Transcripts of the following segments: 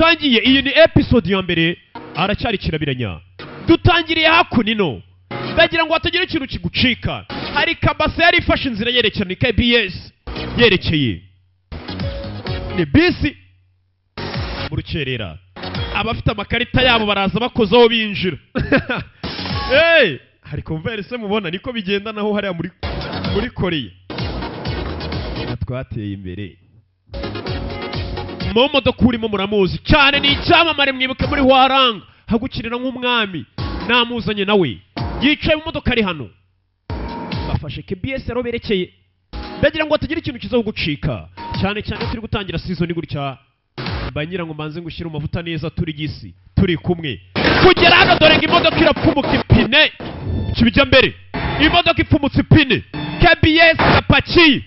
dutangiye iyi ni episode ya mbere aracyari kirabiranya dutangiriye hakunino ndagira ngo hatagira ikintu kigucika hari kabase yari ifashe inzira yerekana KBS yerekeye ni bisi mu rukerera abafite amakarita yabo baraza bakozaho binjira hari converse mubona niko bigenda naho hariya muri Korea twateye imbere mu modoka urimo muramuzi cyane ni icyamamare mwibuke muri Waranga hagukirira nk'umwami namuzanye nawe yicaye mu modoka ari hano bafashe KBS ero berekeye ndagira ngo hatagira ikintu kiza gucika cyane cyane turi gutangira season gutya banyira ngo manze ngushyira amavuta neza turi gisi turi kumwe kugera hano dore ngo imodoka irapfumuka ipine kibijya mbere imodoka ipfumutse ipine KBS kapaki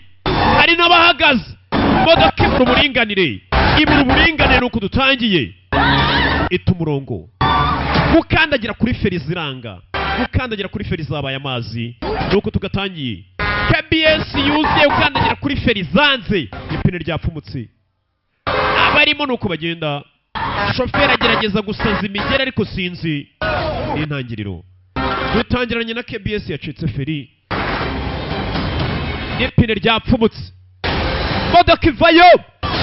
hari n'abahagaze imodoka ibura uburinganire nuko dutangiye itumurongo gukandagira kuri feri ziranga gukandagira kuri feri zabaye amazi nuko tugatangiye KBS yuzuye gukandagira kuri feri zanze ipine ryapfumutse abarimo nuko bagenda shoferi agerageza gusaza imigera ariko sinzi n'intangiriro dutangiranye na KBS yacitse feri n'ipine ryapfumutse modoka ivayo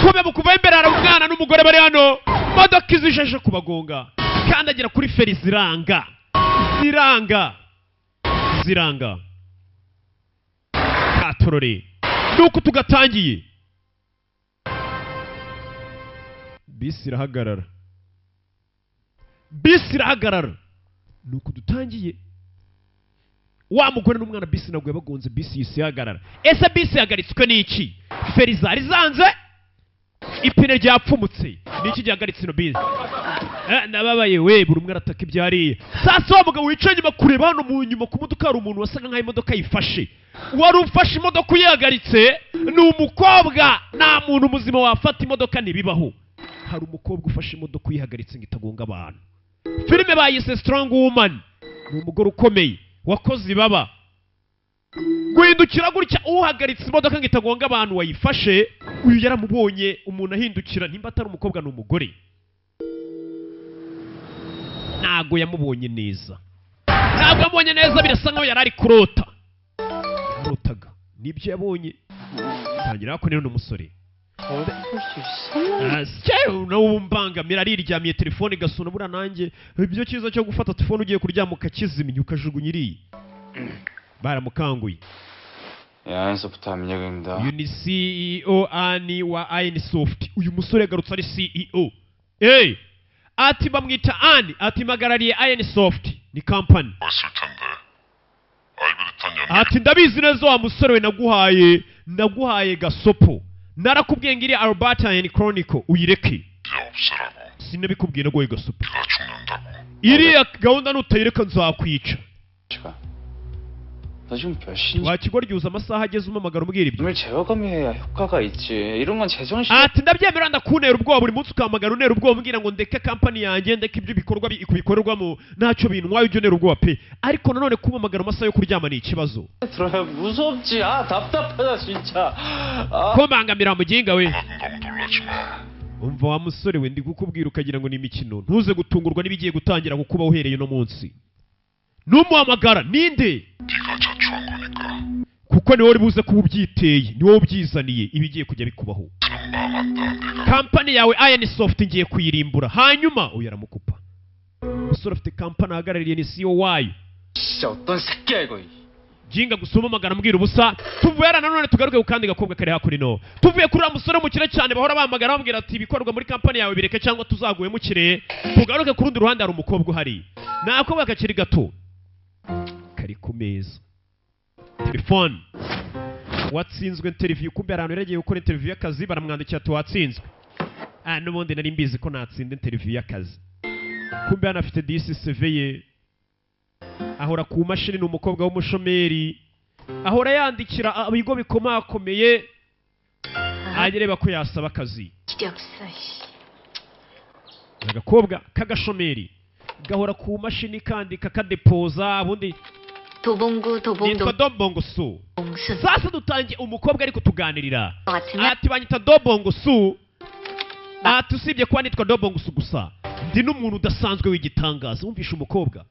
kube mu kuva imbere hari umwana n'umugore bari hano modoka izijeje kubagonga kandagira kuri feri ziranga katorore nuko tugatangiye bisi irahagarara nuko dutangiye wa mugore n'umwana bisi naguye bagonze bisi yisihagarara ese bisi yagaritswe n'iki feri zari zanze ipine ryapfumutse niki gihagaritse ino bisi nababaye we buri umwe arataka ibyariye sasa wa mugabo wicaye nyuma kureba hano mu nyuma ku modoka hari umuntu wasaga nk'aho imodoka yifashe wari ufashe imodoka uyihagaritse ni umukobwa nta muntu muzima wafata imodoka ntibibaho hari umukobwa ufashe imodoka uyihagaritse ngo itagonga abantu filime bayise Strong Woman ni umugore ukomeye wakoze ibaba guhindukira gutya uhagaritse imodoka ngo itagonga abantu wayifashe uyu yaramubonye umuntu ahindukira nimba atari umukobwa n'umugore ntago yamubonye neza birasa nkaho yari ari kurotaga nibyo yabonye tangira ko rero n'umusore nawumbangamira ariryamiye telefone gasuna bura nanjye ibyo cyiza cyo gufata telefone ugiye kuryama ukakizimya ukajugunya iriye baramukanguye 야인소프트 민혁입니다. uyu ni CEO ani wa Ironsoft uyu musore yagarutse ari CEO ati bamwita ani ati magarariye Ironsoft ni company ati ndabizi neza wa musore we naguhaye gasopo narakubwiye ngiri Alberta and Chronicle uyireke sinabikubwiye naguhaye gasopo iriya gahunda nutayireka nzakwica wakigoryoza amasaha ageze umamagara umbwira ibyo 오늘 제어감해야 효과가 있지. 이런 건 제정신. ati ndabyemera ndakunera ubwoba buri munsi ukamagara unera ubwoba umbwira ngo ndeke company yanjye ndeke ibyo bikorwamo ntacyo bintwaye ujye unera ubwoba pe ariko nanone kumamagara amasaha yo kuryama ni ikibazo 들어야 무섭지. 답답하다 진짜. komangamira muginga we umva wa musore we ndi gukubwira ukagira ngo ni imikino ntuze gutungurwa nibigiye gutangira gukuba uhereye no munsi numuhamagara ninde kuko ni wowe buze kuba ubyiteye ni wowe ubyizaniye ibigiye kujya bikubaho company yawe Ironsoft ngiye kuyirimbura hanyuma uyaramukupa musore afite company ahagarariye ni CEO wayo 어떤 새끼야 이거. jinga gusoma amagara mbwira ubusa tuvuye nanone tugaruke ukandi gakobwa kare hakurino tuvuye kuri musore mukire cyane bahora bamagara bambwira ati bikorwa muri company yawe bireke cyangwa tuzaguye mukire tugaruke ku rundi ruhande hari umukobwa uhari nakobwa kakiri gato kari ku meza telefone watsinzwe interview kumbe arantu yagiye gukora interview y'akazi baramwandikira ati watsinzwe n'ubundi nari mbizi ko natsinda interview y'akazi kumbe anafite DCV ye ahora ku mashini n'umukobwa w'umushomeri ahora yandikira abigo bikomakomeye agereba ko yasaba akazi agakobwa kagashomeri gahora ku mashini kandika kadepoza abundi nitwa Dobongo Su sasa dutangiye umukobwa ariko tuganirira ati banyita Dobongo Su ati usibye kuba nitwa dobongusu gusa ndi n'umuntu udasanzwe w'igitangaza. Wumvishe umukobwa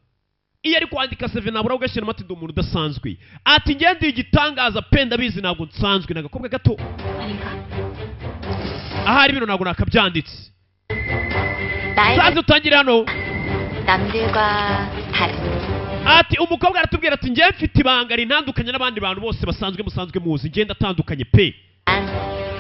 iyo ari kwandika seve nabura ugashyiramo ati ndi umuntu udasanzwe. Ati njye ndi igitangaza pe ndabizi ntabwo nsanzwe. N'agakobwa gato ahari bino ntabwo nakabyanditse. Sazi utangire hano. 남들과 다른 Ati umukobwa aratubwira ati njye mfite ibanga ritandukanye n'abandi bantu bose basanzwe musanzwe muzi. njye ndatandukanye pe. 난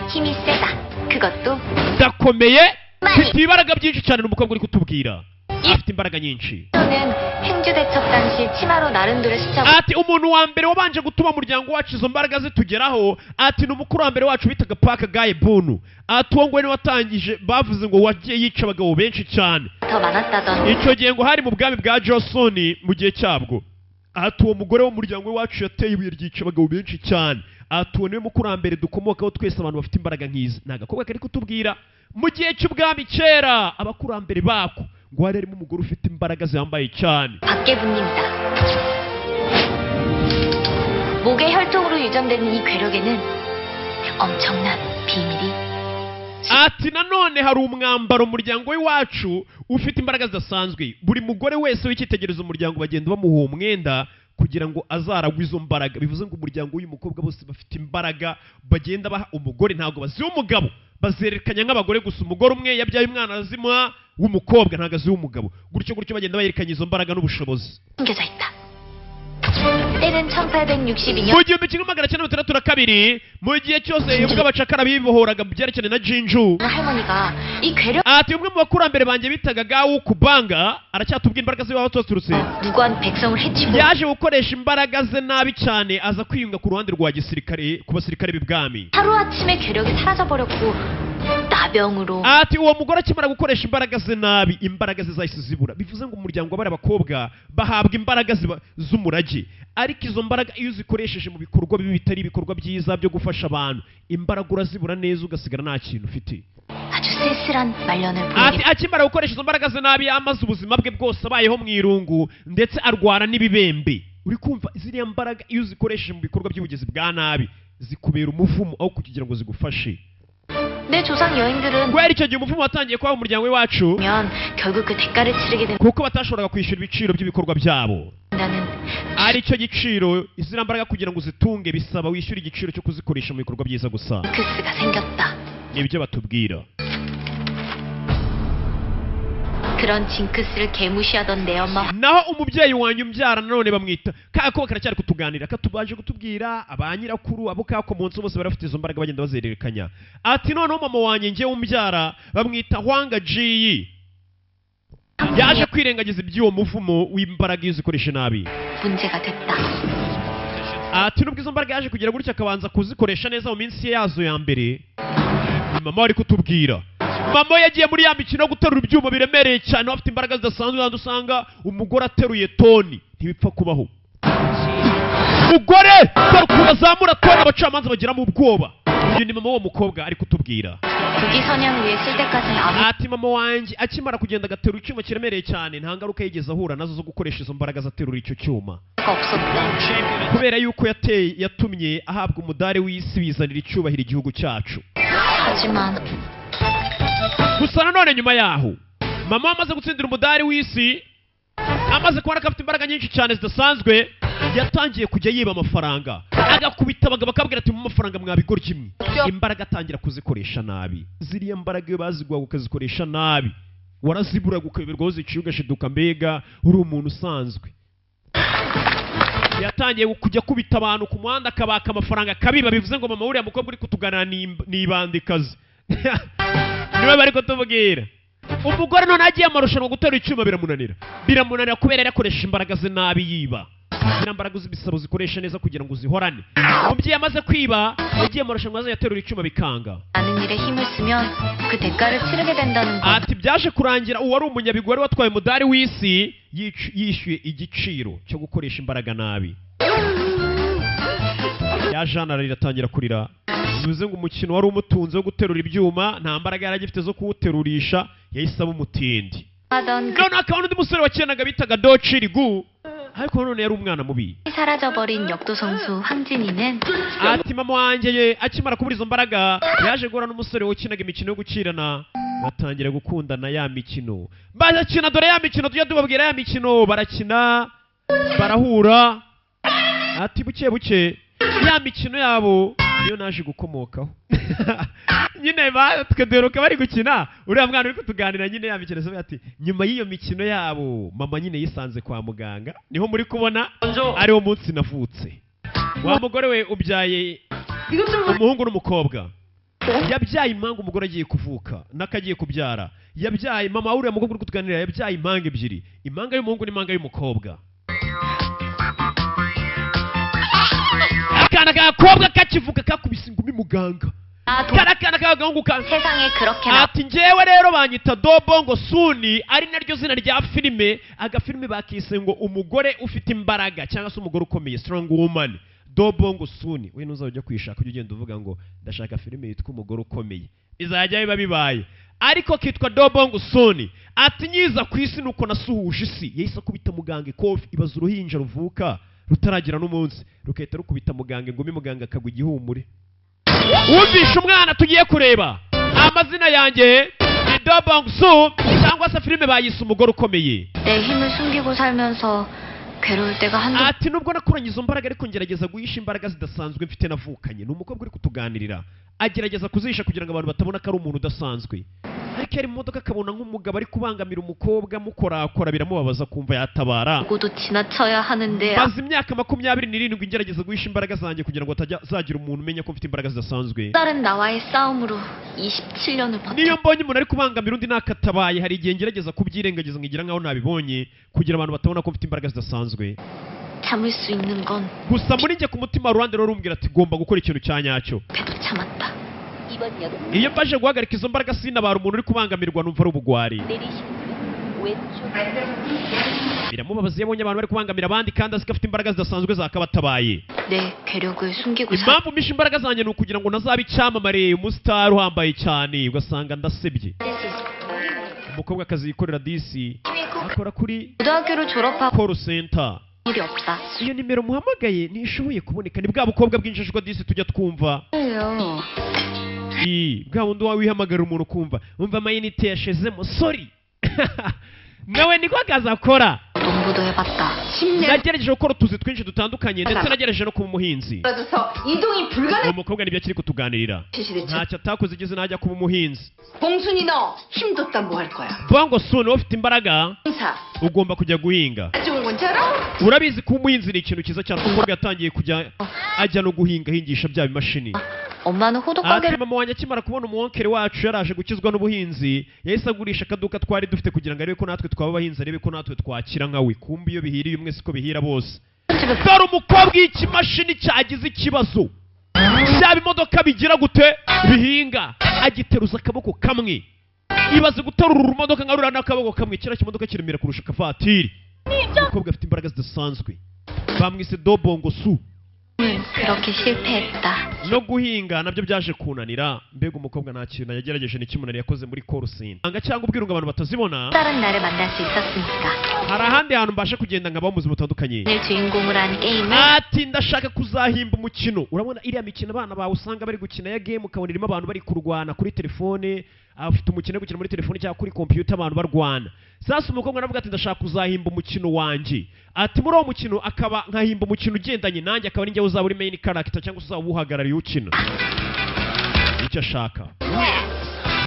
힘이 세다. 그것도 ndakomeye mfite ibaraga byinshi cyane. N'umukobwa uri kutubwira afite imbaraga nyinshi. 저는 행주대첩 당시 치마로 나름대로 스쳐 Ati umuntu wa mbere wabanje gutuma umuryango wacu izo mbaraga zitugeraho ati ni umukuru wa mbere wacu bitaga Paka Gaye Bunu. Ati uwo ngwe watangije bavuze ngo wagiye yica abagabo benshi cyane. 더 많았다던 Icyo gihe ngo hari mu bwami bwa Johnson mu gihe cyabwo. Ati uwo mugore w'umuryango wacu yateye ibuye ryica abagabo benshi cyane. Ati uwo niwe mukuru wa mbere dukomokaho twese abantu bafite imbaraga nk'izi. Ni agakobwa kari kutubwira mu gihe cy'ubwami kera abakurambere bako ngo hari harimo umugore ufite imbaraga zihambaye cyane. 박계부님이다. 목의 혈통으로 유전되는 이 괴력에는 엄청난 비밀이 Ati nanone hari umwambaro umuryango w'iwacu ufite imbaraga zidasanzwe. Buri mugore wese w'icyitegererezo umuryango bagenda bamuha uwo mwenda kugira ngo azaragwe izo mbaraga. Bivuze ngo umuryango w'uyu mukobwa bose bafite imbaraga bagenda baha umugore, ntabwo baziha umugabo. Bazerekanya nk'abagore gusa. Umugore umwe yabyaye umwana azima w'umukobwa ntabwo aziha umugabo. Gutyo gutyo bagenda bayerekanya izo mbaraga n'ubushobozi. 숨겨져 있다. 때는 1862년 Mu gihumbi kimwe magana cyenda mirongo itandatu na kabiri mu gihe cyose ubwo abacakara bibohoraga mu byerekeranye na Jinju. 할머니가 이 괴력 Ati umwe mu bakurambere banjye bitaga Gawu Kubanga aracyatubwira imbaraga ze baba baturutse. 무고한 백성을 해치고 Yaje gukoresha imbaraga ze nabi cyane aza kwiyunga ku ruhande rwa gisirikare ku basirikare b'ibwami. 하루아침에 괴력이 사라져버렸고 나병으로 Ati uwo mugore akimara gukoresha imbaraga ze nabi imbaraga ze zahise zibura. Bivuze ngo umuryango w'abari abakobwa bahabwa imbaraga z'umurage, ariko izo mbaraga iyo uzikoresheje mu bikorwa bibi bitari ibikorwa byiza byo gufasha abantu imbaraga urazibura neza ugasigara nta kintu ufite. 아주 쓸쓸한 말년을 Ati 보내게 akimara gukoresha izo mbaraga ze nabi amaze ubuzima bwe bwose abayeho mu irungu ndetse arwara n'ibibembe. Uri kumva ziriya mbaraga iyo uzikoresheje mu bikorwa by'ubugizi bwa nabi zikubera umuvumo aho kugira ngo zigufashe. 내 조상 여인들은 Kubera icyo gihe umuvumo watangiye kuba mu muryango w'iwacu 면 결국 그 대가를 치르게 kuko batashobora가 kwishyura ibiciro by'ibikorwa byabo. 된다는 Ari cyo giciro izina mbaraga kugira ngo zitunge bisaba wishyura igiciro cyo kuzikoresha mu bikorwa byiza gusa. 징크스가 생겼다. Nibyo batubwira. 그런 징크스를 개무시하던 내 엄마 Naho umubyeyi wanyu umbyara nanone bamwita kako karacyari kutuganira katubaje kutubwira abanyirakuru abo kakomonse bose barafite izo mbaraga bagenda bazererekanya. Ati noneho mama wanjye ngiye umbyara bamwita Hwanga Ji. Yaje kwirengagiza iby'uwo muvumo w'imbaraga iyo uzikoresha nabi. 문제가 됐다. Ati nubwo izo mbaraga yaje kugira gutya akabanza kuzikoresha neza mu minsi yazo ya mbere. Mama ari kutubwira mama yagiye muri ya mikino yo guterura ibyuma biremereye cyane bafite imbaraga zidasanzwe kandi usanga umugore ateruye toni ntibipfa kubaho. Umugore bazamura toni abacamanza bagira mu bwoba. Uyu ni mama w'uwo mukobwa ari kutubwira. 부기선양 위에 쓸 때까지는 아무 Ati mama wanjye akimara kugenda agaterura icyuma kiremereye cyane nta ngaruka yigeze ahura nazo zo gukoresha izo mbaraga aterura icyo cyuma. 가 없었대. Kubera yuko yatumye ahabwa umudari w'isi bizanira icyubahiro igihugu cyacu. 하지만 Gusa nanone nyuma yaho mama amaze gutsindira umudari w'isi amaze kubona ko afite imbaraga nyinshi cyane zidasanzwe yatangiye kujya yiba amafaranga agakubita abagabo akabwira ati mu mafaranga mwabigorya imwe. Imbaraga atangira kuzikoresha nabi. Ziriya mbaraga iyo baziguhaga ukazikoresha nabi waraziburaga ukayoberwa aho ziciye ugashiduka mbega uri umuntu usanzwe. Yatangiye kujya kubita abantu ku muhanda akabaka amafaranga kabiba. Bivuze ngo mama uriya mukobwa uri kutuganira ni ibandikazi. Niwe bari kutubwira. Umugore none agiye amarushanwa guterura icyuma biramunanira kubera yakoresha imbaraga ze nabi yiba. Ziriya mbaraga z'ibisabo zikoresha neza kugira ngo zihorane. Umubyeyi amaze kwiba yagiye amarushanwa aza yaterura icyuma bikanga. 많은 일에 힘을 쓰면 그 대가를 치르게 된다는 것. Ati byaje kurangira uwari umunyabigwi watwaye umudari w'isi yishyuye igiciro cyo gukoresha imbaraga nabi. Ya Jana riratangira kurira. Bivuze ngo umukino wari umutunze wo guterura ibyuma nta mbaraga yari agifite zo kuwuterurisha yahise aba umutindi. 하던 그 None akaba n'undi musore wakenaga bitaga Dochirigu ariko none yari umwana mubi. 사라져버린 역도 선수 황진이는 Ati mama wanjye akimara kubura izo mbaraga yaje guhura n'umusore wakinaga imikino yo gukirana batangira gukundana ya mikino barakina dore ya mikino tujya tubabwira ya mikino barakina barahura ati buke buke ya mikino yabo niyo naje gukomokaho nyine twaderuka bari gukina uriya mwana uri kutuganira nyine ya mikino se ati nyuma y'iyo mikino yabo mama nyine yisanze kwa muganga niho muri kubona ariwo munsi navutse wa mugore we ubyaye umuhungu n'umukobwa yabyaye impanga umugore agiye kuvuka nakagiye kubyara yabyaye mama uriya mukobwa uri kutuganira yabyaye impanga ebyiri impanga y'umuhungu n'impanga y'umukobwa akana k'agakobwa kakivuka kakubise ingumi muganga karakana k'agahungu ati njyewe rero banyita dobongo suni ari naryo zina rya filime agafilime bakise ngo umugore ufite imbaraga cyangwa se umugore ukomeye strong woman dobongo suni we ntuzajya kwishaka ujye ugenda uvuga ngo ndashaka filime yitwa umugore ukomeye bizajya biba bibaye ariko kitwa dobongo suni ati nyiza ku isi nuko nasuhuje isi yahise akubita muganga ikofi ibaza uruhinja ruvuka rutaragira n'umunsi rukahita rukubita muganga ingumi muganga akagwa igihumure wumvishe umwana tugiye kureba amazina yanjye ni dobongo su cyangwa se filime bayise umugore ukomeye 내 힘을 숨기고 살면서 괴로울 때가 한두 ati nubwo nakuranye izo mbaraga ariko ngerageza guhisha imbaraga zidasanzwe mfite navukanye ni umukobwa uri kutuganirira agerageza kuzihisha kugira ngo abantu batabona ko ari umuntu udasanzwe ariko yari mu modoka akabona nk'umugabo ari kubangamira umukobwa mukorakora biramubabaza kumva yatabara 고도 지나쳐야 하는데 maze imyaka 27 ngerageza guhisha imbaraga zanjye kugira ngo atazagira umuntu umenya ko mfite imbaraga zidasanzwe 다른 나와의 싸움으로 27년을 niyo 버텼 mbonye umuntu ari kubangamira undi nakatabaye hari igihe ngerageza kubyirengagiza nkigira nkaho nabibonye kugira abantu batabona ko mfite imbaraga zidasanzwe 참을 수 있는 건 gusa muri njye ku mutima ruhande rero rumbwira ati gomba gukora ikintu cya nyacyo 배도 참았다. 이번 역은 iyo mbaje guhagarika izo mbaraga sinabara umuntu uri kubangamirwa numva ari ubugwari 내리시는 왼쪽 biramubabaza iyo abonye abantu bari kubangamira abandi kandi azi ko afite imbaraga zidasanzwe zakabatabaye 내 괴력을 숨기고 살 impamvu misha imbaraga zanjye ni ukugira ngo nazabe icyamamare umusitari uhambaye cyane ugasanga ndasebye umukobwa akazi yikorera disi akora kuri 고등학교를 졸업하고 call center 일이 없다. iyo nimero muhamagaye ntishoboye kuboneka ni bwa bukobwa bw'injajwa disi tujya twumva 왜요? bwa bundi wawe wihamagarira umuntu ukumva umva amayinite yashizemo sorry nawe niko akazi akora 농부도 해봤다. nagerageje gukora utuzi twinshi dutandukanye ndetse nagerageje no kuba umuhinzi 떨어져서 이동이 uwo 불가능. mukobwa nibyo akiri kutuganirira 시시대처. ntacyo atakoze igeze najya kuba umuhinzi 봉순이 너 힘줬다 뭐 할 거야? vuga ngo suni wowe ufite imbaraga 행사. ugomba kujya guhinga 좋은 건 줄 알아? urabizi ko umuhinzi ni ikintu cyiza cyane umukobwa yatangiye kujya ajya no guhinga ahingisha bya bimashini 엄마는 호두 ati 가게를 mama wanjye akimara kubona umuwonkere wacu yaraje gukizwa n'ubuhinzi yahise agurisha akaduka twari dufite kugira ngo arebe ko natwe twaba abahinzi arebe ko natwe twakira nkawe kumbi iyo bihiriye umwe siko bihira bose dore umukobwa y'ikimashini cyagize ikibazo byaba imodoka bigira gute bihinga agiteruza akaboko kamwe ibaze guterura urumodoka nka ruriya n'akaboko kamwe kiriya kimodoka kiremera kurusha akavatiri umukobwa afite imbaraga zidasanzwe bamwise dobongo su 그렇게 실패했다. no guhinga nabyo byaje kunanira mbega umukobwa nta kintu yagerageje n'ikimunani yakoze muri call center anga cyangwa ubwira ngo abantu batazibona 다른 나를 만날 수 있었으니까. hari ahandi hantu mbasha kugenda nkabaho mu buzima butandukanye 오늘 주인공으로 한 게임은 ati ndashaka kuzahimba umukino urabona iriya mikino abana bawe usanga bari gukina ya game ukabona irimo abantu bari kurwana kuri telefone afite umukino wo gukina muri telefone cyangwa kuri computer abantu barwana sasa umukobwa aravuga ati ndashaka kuzahimba umukino wanjye ati muri uwo mukino akaba nkahimba umukino ugendanye nanjye akaba ari njye uzaba uri main character cyangwa uzaba uhagarariye ukina icyo ashaka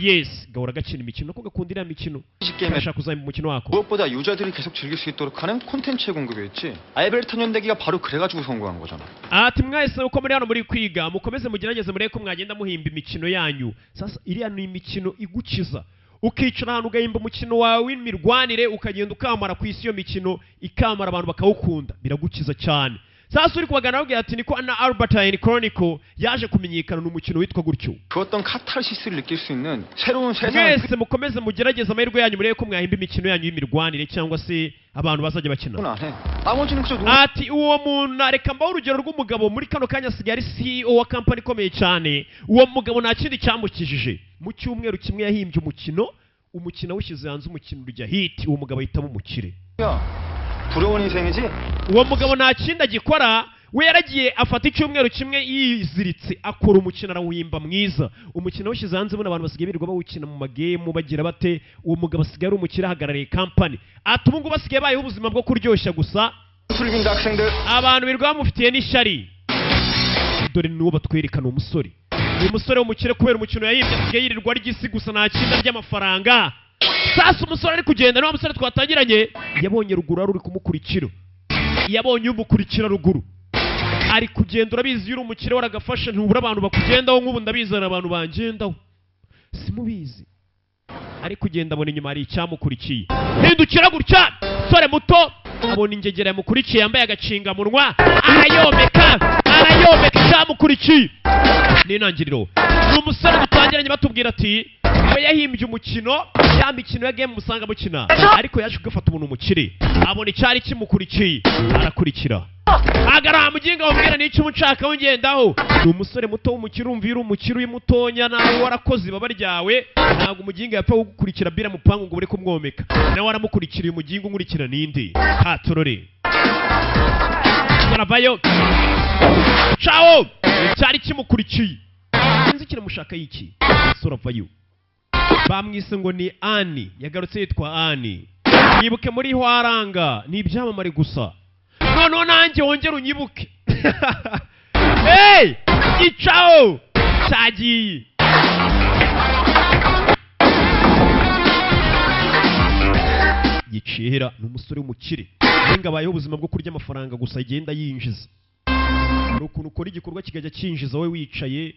yes gahora gakina imikino ko gakunda iriya mikino 게임에 ashaka kuzahimba umukino wako 무엇보다 유저들이 계속 즐길 수 있도록 하는 콘텐츠의 공급이었지. 알베르타 연대기가 바로 그래가지고 성공한 거잖아. ati mwese uko muri hano muri kwiga mukomeze mugerageze murebe ko mwagenda muhimba imikino yanyu sasa iriya ni imikino igukiza ukicara ahantu ugahimba umukino wawe w'imirwanire ukagenda ukamara ku isi iyo mikino ikamara abantu bakawukunda biragukiza cyane sasa uri kubagana babwira ati niko na Albertine Chronicle yaje kumenyekana n'umukino witwa gutyo 그 어떤 카타르시스를 느낄 수 있는 새로운 세상을 mwese mukomeze mugerageze amahirwe yanyu murebe ko mwahimba imikino yanyu y'imirwanire cyangwa se abantu bazajya bakina 안 해. 나머지는 그저 ati uwo muntu reka mbaho urugero rw'umugabo muri kano kanya asigaye ari CEO wa kampani ikomeye cyane uwo mugabo nta kindi cyamukijije mu cyumweru kimwe yahimbye umukino awushyize hanze umukino urya hiti uwo mugabo ahitamo umukire 야, 부러운 인생이지? uwo mugabo nta kindi agikora we yaragiye afata icyumweru kimwe yiziritse akora umukino arawuhimba mwiza. Umukino washyize hanze buno abantu basigaye birirwa bawukina mu magame bagira bate. Uwo mugabo asigaye ari umukire ahagarariye company. Ati ubu ngubu basigaye bayeho ubuzima bwo kuryoshya gusa. 술빈 학생들 Abantu birirwa bamufitiye n'ishyari. Dore n'uwo batwerekana umusore. Uyu musore w'umukire kubera umukino yayimbye asigaye yirirwa ry'isi gusa nta kinda ry'amafaranga. Sasa umusore ari kugenda n'uwo musore twatangiranye yabonye ruguru ari kumukurikira. Yabonye umukurikira ruguru. Ari kugenda urabizi yuri umukire waragafasha ntubura abantu bakugendaho nk'ubu ndabizana abantu bangendaho. Simubizi. Ari kugenda abona inyuma hari icyamukurikiye. Hindukira gutya. Sore muto abona ingegera yamukurikiye yambaye agacinga munwa. Arayomeka icyamukurikiye. N'intangiriro. Ni umusore dutangiranye batubwira ati we yahimbye umukino ya mikino ya game musanga mukina ariko yaje kugafata umuntu umukire abona icyari kimukurikiye arakurikira agara muginga wabwira n'icyo umucaka wongendaho ni umusore muto w'umukire umvira umukire uyimutonya nawe warakoze baba ryawe ntabwo umuginga yapfa gukurikira bira mupangu ngo uri kumwomeka nawe aramukurikira uyu muginga unkurikira ninde hatorore baravayo ciao icyari kimukurikiye sinzi kiramushaka yiki soravayo bamwise ngo ni Ani yagarutse yitwa Ani nyibuke muri Hwaranga ni ibyamamare gusa none nanjye wongera unyibuke hey icao cyagiye gicira n'umusore w'umukire nenga bayeho ubuzima bwo kurya amafaranga gusa igenda yinjiza ukuntu ukora igikorwa kigajya cyinjiza wowe wicaye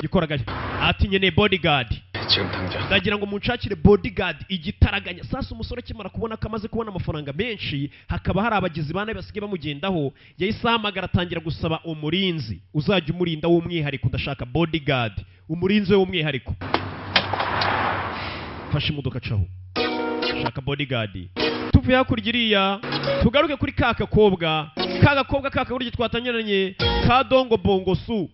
gikoraga ati nyene bodyguard 지금 당장 ndagira ngo munshakire bodyguard igitaraganya. Sasa umusore kimara kubona kamaze kubona amafaranga menshi hakaba hari abagizi bane basigaye bamugendaho yahise ahamagara atangira gusaba umurinzi uzajya umurinda w'umwihariko ndashaka bodyguard umurinzi w'umwihariko fasha imodoka caho shaka bodyguard tuvuye hakurya iriya tugaruke kuri kakakobwa kakakobwa twatangiranye ka Dongo Bongo Su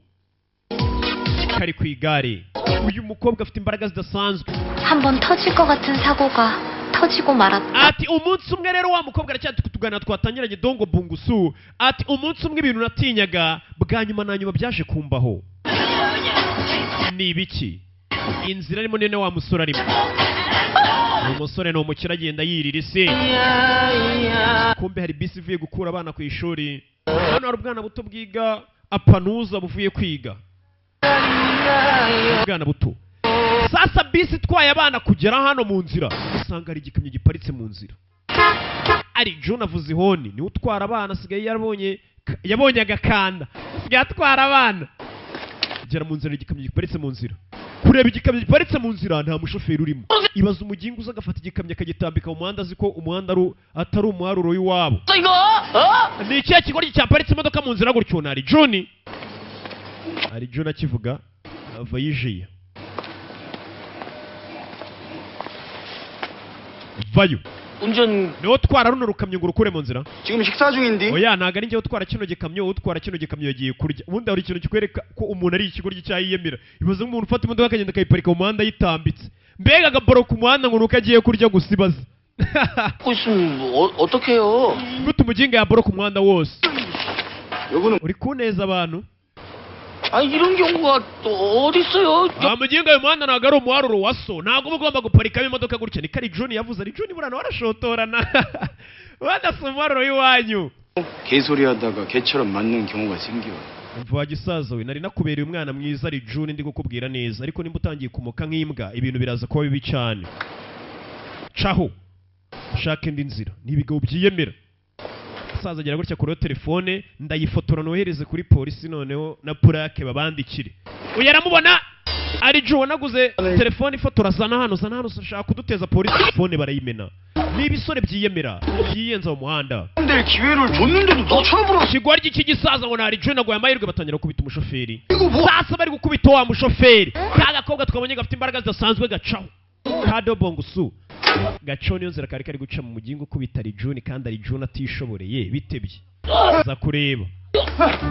kari ku igare. Uyu mukobwa afite imbaraga zidasanzwe. 한번 터질 것 같은 사고가 터지고 말았다. Ati umunsi umwe rero wa mukobwa aracyatugana twatangiranye Dongo Bongo Su ati umunsi umwe ibintu natinyaga bwa nyuma na nyuma byaje kumbaho. Ni ibiki? Inzira arimo nene wa musore arimo. Umusore no mukira agenda yirira isi. Kumbe hari bisi ivuye gukura abana ku ishuri. Hano hari ubwana buto bwiga apanuza buvuye kwiga. Ubwana buto. Sasa bisi twaye abana kugera hano mu nzira. Usanga ari igikamyo giparitse mu nzira. Ari John avuze ihoni ni utwara abana asigaye yabonye agakanda. Asigaye atwara abana. Gera mu nzira igikamyo giparitse mu nzira. Kureba igikamyo giparitse mu nzira nta mushoferi urimo. Ibaza umugingo uza agafata igikamyo akagitambika mu muhanda aziko umuhanda atari umuharuro w'iwabo. Ni ikihe kigoryi cyaparitse imodoka mu nzira gutyo na ari John? Ari John akivuga ava yijiye. Vayo. 운전 Niwo twara runo rukamyo ngo rukure mu nzira. 지금 식사 중인데 Oya ntago ari njye utwara kino gikamyo utwara kino gikamyo yagiye kurya. Ubundi hari ikintu kikwereka ko umuntu ari ikigoryi cyayiyemera. Ibaze nk'umuntu ufata imodoka akagenda akayiparika mu muhanda yitambitse. Mbega agaboro ku muhanda ngo nuko agiye kurya gusibaza. 하고 있으면 어떻게 해요? Gute umuginga yaboro ku muhanda wose. 요거는 Uri kuneza abantu. 아니 이런 경우가 또 어디 있어요? Umuginga uyu muhanda ntago ari umuharuro wa so. Ntago uba ugomba guparikamo imodoka gutya. Ni kari John yavuze ari John burana warashotorana. Wadasa umuharuro w'iwanyu. 개소리 하다가 개처럼 맞는 경우가 생겨. Mvuga gisaza we nari nakubereye umwana mwiza ari John ndi gukubwira neza ariko nimba utangiye kumoka nk'imbwa ibintu biraza kuba bibi cyane. Caho. Ushaka indi nzira. Nibigabo byiyemera. Saza agira gutya kuri telefone ndayifotora nohereze kuri polisi noneho na plaque babandikire. Uyu aramubona ari John naguze telefone ifotora zana hano ushaka kuduteza polisi telefone barayimena. N'ibisore byiyemera byiyenza mu muhanda. 근데 기회를 줬는데도 너처럼 불어. Kigwaryi cy'igisaza ngo nari John agwa amahirwe batangira kubita umushoferi. Sasa bari gukubita wa mushoferi. Kagakobwa twabonye gafite imbaraga zidasanzwe gacaho. Kado Bongo Su. Gaco niyo nzira kari guca mu mugingo kubita ari John kandi ari John atishoboreye bitebye. Za kureba.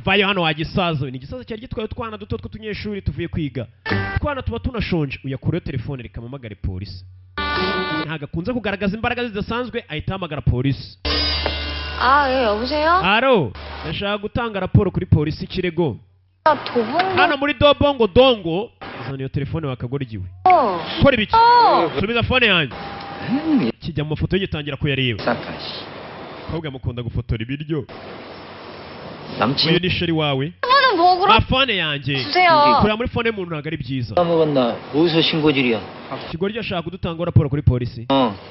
Vayo hano wagisaza we ni gisaza cyari gitwaye utwana duto tw'utunyeshuri tuvuye kwiga. Twana tuba tunashonje uyakuriyo telefone rikamamagare polisi. Ntago akunze kugaragaza imbaraga zidasanzwe ahita hamagara polisi. 아, 예, 여보세요? Aro. ndashaka gutanga raporo kuri polisi ikirego 도봉도. hano muri dobongo dongo zana iyo telefone wakagoryiwe kora ibiki subiza fone yanjye kijya mu mafoto gitangira kuyareba 싹다 씨. ahubwo mukunda gufotora ibiryo 남친 uyu ni sheri wawe 이거는 뭐 그럼 fone yanjye 주세요. kureba muri fone y'umuntu ntabwo ari byiza 먹었나? 어디서 신고질이야? ikigoryi ashaka kudutanga raporo kuri polisi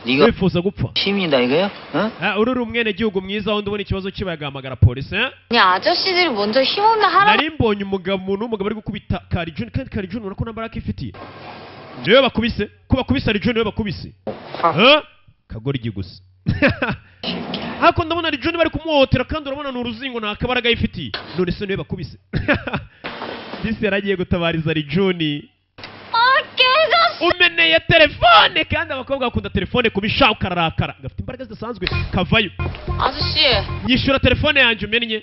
네가 wifuza gupfa 시민이다 이거야? 어? uri umwenegihugu mwiza wundi ubona ikibazo kibaye agahamagara polisi 그냥 아저씨들이 먼저 힘없는 하라. nari mbonye umuntu w'umugabo ari gukubita karijuni kandi karijuni urabona ko nta mbaraga ifitiye niwe bakubise ko bakubise karijuni niwe bakubise kagoryi gusa ariko ndabona karijuni bari kumuhotera kandi urabona ni uruzingo nta kabaraga yifitiye none se niwe bakubise disi yaragiye gutabariza karijuni 깨졌어. umeneye telefone kandi abakobwa bakunda telefone kubisha ukararakara gafite imbaraga zidasanzwe kavayo 아저씨. nyishyura telefone yanjye umennye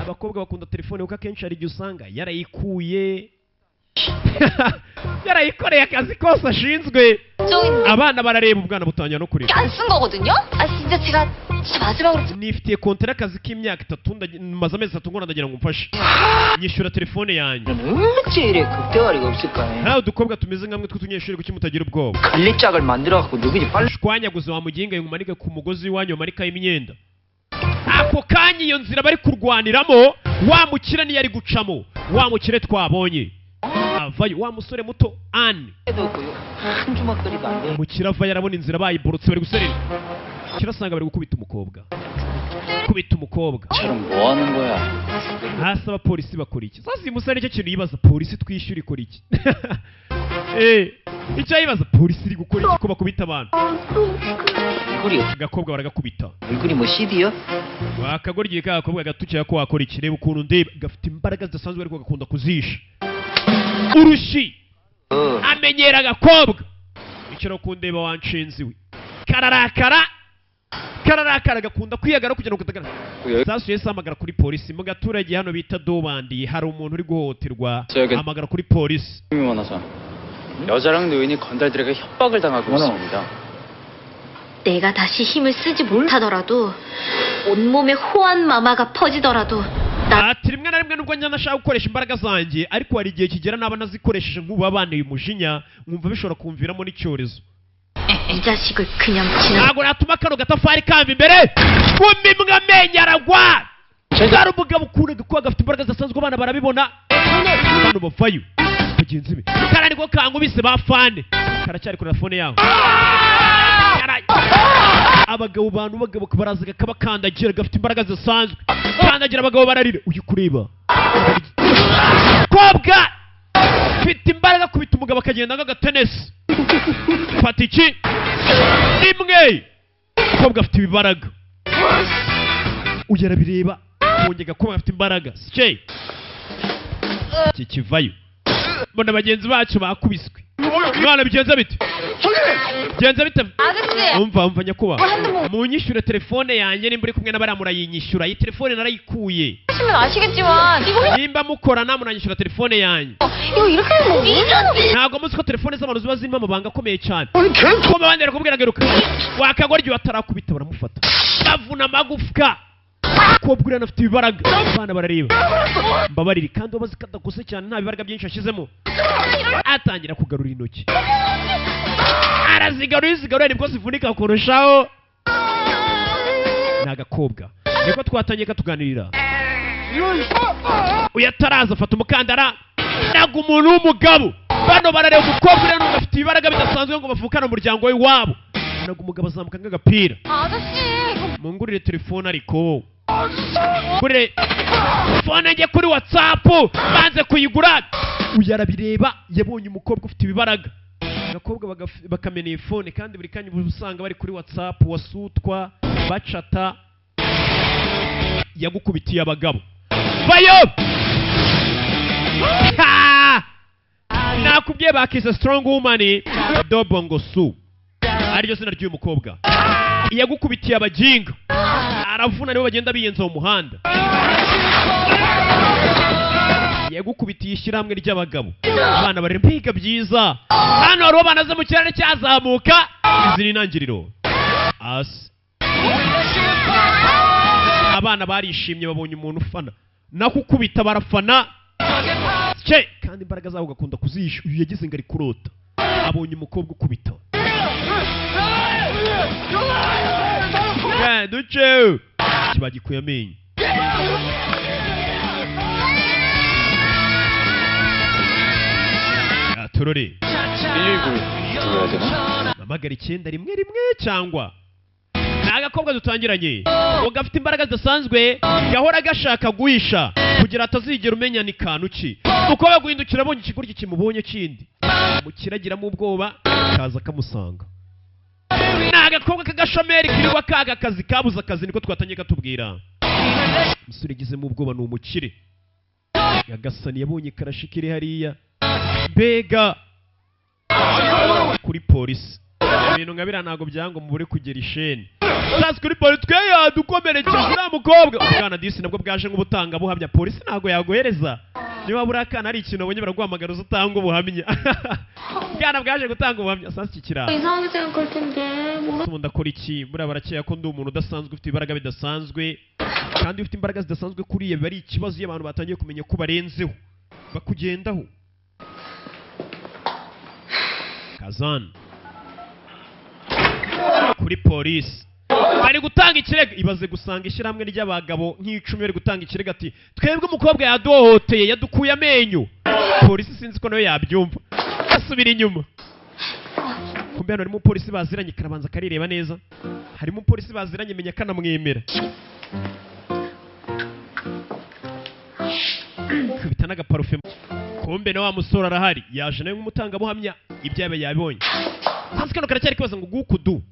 abakobwa bakunda telefone kuko akenshi hari igihe usanga yarayikuye yarayikoreye akazi kose ashinzwe 저기 abana barareba ubwana butangira no kureba 안쓴 거거든요? 아 진짜 제가 진짜 마지막으로 nifitiye kontera akazi k'imyaka 3 maze amezi 3 ngo ndagira ngo mfashe nyishyura telefone yanjye 어째 이래 극대화리가 없을까? nawe udukobwa tumeze nkamwe tw'utunyeshuri kuki mutagira ubwoba 관리짝을 만들어갖고 누구지 빨리 shwanyaguze wamuginga ngumanike ku mugozi w'iwanyu wamanikaho imyenda ako kanya iyo nzira bari kurwaniramo wa mukire niyo ari gucamo wa mukire twabonye avayo wa musore muto Anne 해도 한 주먹거리도 안 돼. umukire ava yarabona inzira bayiborotse bari guserera kirasanga bari gukubita umukobwa kubita umukobwa 저럼 뭐 하는 거야? hasi abapolisi bakora iki sasa uyu musore nicyo kintu yibaza polisi twishyura ikora iki icyo yibaza polisi iri gukora iki ko bakubita abantu 얼굴이 agakobwa baragakubita 얼굴이 뭐 CD야? wakagoryiye ka gakobwa gatukira ko wakora iki reba ukuntu ndeba gafite imbaraga zidasanzwe ariko gakunda kuzisha urushi amenyera agakobwa ikiro kundeba wanshinzi we kararakara gakunda kwiyagara kugira ngo kutagara sasuye samagara kuri polisi mu gaturage hano bita Dobandi hari umuntu uri guhohoterwa amagara kuri polisi 힘이 많아서 여자랑 노인이 건달들에게 협박을 당하고 있습니다. 내가 다시 힘을 쓰지 못하더라도 온몸에 호환 마마가 퍼지더라도 나 ati rimwe na rimwe nubwo njya nashaka gukoresha imbaraga zanjye ariko hari igihe kigera naba nazikoresheje nk'ubu abanteye umujinya mwumva bishobora kumviramo n'icyorezo 이 자식을 그냥 지나 ntabwo natuma kano gatafari kamba imbere kumimwa amenyo aragwa hari umugabo ukunda kuba gafite imbaraga zidasanzwe abana barabibona abantu bavayo bagenzi be kara niko kankubise ba fane karacyari kuri fone yaho abagabo bagabo baraza kabakandagira gafite imbaraga zidasanzwe kandagira abagabo bararira uyu kureba kobwa fite imbaraga kubita umugabo akagenda nk'agatenesi fata iki rimwe kobwa afite ibibaraga uyu arabireba kongega kobwa afite imbaraga sike iki kivayo mbona bagenzi bacu bakubiswe mwana bigenza bite bigenza bite 아저씨 umva nyakubahwa munyishyure telefone yanjye nimba uri kumwe n'abariya murayinyishyura iyi telefone narayikuye 하시면 아시겠지만 이거 nimba mukorana muranyishyura telefone yanjye 이거 이렇게 하면 뭐 미쳤지 ntabwo muzi ko telefone z'abantu ziba zirimo amabanga akomeye cyane ko babandera kubwira garuka wakagoryo batarakubita baramufata bavuna amagufwa kobwa uriya afite ibibaraga abana barareba mbabariri kandi wabazi ko adakose cyane nta bibaraga byinshi ashyizemo atangira kugarura intoki arazigarura nibwo zivunika kurushaho ni agakobwa niko twatangiye katuganirira uyu ataraza afata umukandara naga umuntu w'umugabo bano barareba umukobwa uriya n'undi afite ibibaraga bidasanzwe ngo bavukane umuryango w'iwabo naga umugabo azamuka nk'agapira 아저씨 mungurire telefone ariko ngurire fone njye kuri WhatsApp banze kuyigura uyu arabireba yabonye umukobwa ufite ibibaraga abakobwa bakameneye fone kandi buri kanya usanga bari kuri WhatsApp wasutwa bacata yagukubitiye abagabo bayo nakubwiye bakise strong woman Dobongo Su ariryo zina ry'uyu mukobwa yagukubitiye abajinga aravuna nibo bagenda biyenza mu muhanda yagukubitiye ishyirahamwe ry'abagabo abana bari mpiga byiza hano hariho banaze mu kirere cyazamuka izi ni intangiriro asi abana barishimye babonye umuntu ufana naho ukubita barafana cye kandi imbaraga zabo gakunda kuzisha uyu yagize ngo ari kurota abonye umukobwa ukubita duce kibagikuye amenyo turore 119 불러야 되나? mamagara 911 cyangwa ni agakobwa dutangiranye ngo gafite imbaraga zidasanzwe gahora gashaka guhisha kugira atazigera umenya ni kantu ki umukobwa guhindukira abonye ikigoryi kimubonye kindi mukiragiramo ubwoba kaza kamusanga ni agakobwa k'agashomeri kirirwa kaga akazi kabuze akazi niko twatangiye katubwira umusore gizemo ubwoba ni umukire yagasani yabonye karashikiri hariya mbega kuri polisi ibintu nka biriya ntabwo byanga mubure kugera isheni sasa kuri polisi twe yadukomerekeje uriya mukobwa ubwana disi nabwo bwaje nk'ubutanga buhamya polisi ntabwo yagohereza niba buriya kana ari ikintu abonye baraguhamagara uza utanga ubuhamya bwana bwaje gutanga ubuhamya sasa iki kiraro 이상하게 생각할 텐데 뭐 ubu ndakora iki buriya barakeka ko ndi umuntu udasanzwe ufite imbaraga bidasanzwe kandi ufite imbaraga zidasanzwe kuriya biba ari ikibazo iyo abantu batangiye kumenya ko barenzeho bakugendaho kazana kuri polisi bari gutanga ikirego ibaze gusanga ishyirahamwe ry'abagabo nk'icumi bari gutanga ikirego ati twebwe umukobwa yaduhohoteye yadukuye amenyo polisi sinzi ko nawe yabyumva asubira inyuma kumbe hano harimo umupolisi baziranye karabanza karireba neza harimo umupolisi baziranye menya kanamwemera kubita n'agaparufe kumbe na wa musore arahari yaje nawe nk'umutangabuhamya ibyabe yabibonye sasa kano karacyari kibaza ngo gukudu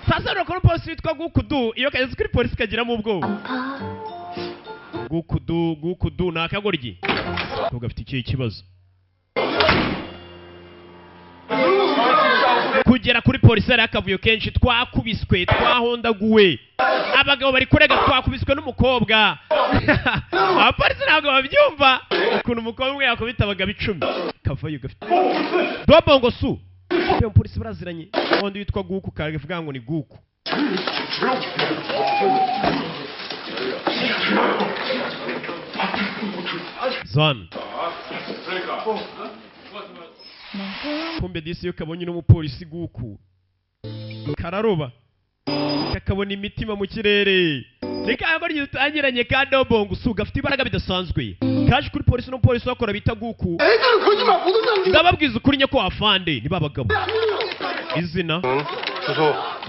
sasa rero ko polisi witwa gukudu iyo kageze kuri polisi kagiramo ubwoba gukudu ni akagoryi ko gafite ikihe kibazo kugera kuri polisi hari akavuyo kenshi twakubiswe twahondaguwe abagabo bari kurega twakubiswe n'umukobwa abapolisi ntabwo babyumva ukuntu umukobwa umwe yakubita abagabo 10 kavayo gafite dobongo su uyu polisi baraziranye wundi witwa guku kavuga ngo ni guku zone kumbe disi yo kabonye n'umupolisi guku kararoba kakabona imitima mu kirere reka ngo ryutangiranye ka dobongo su gafite imbaraga bidasanzwe kaje kuri polisi n'umupolisi wakora bita guku ndababwiza ukuri nye ko afande ni babagabo izina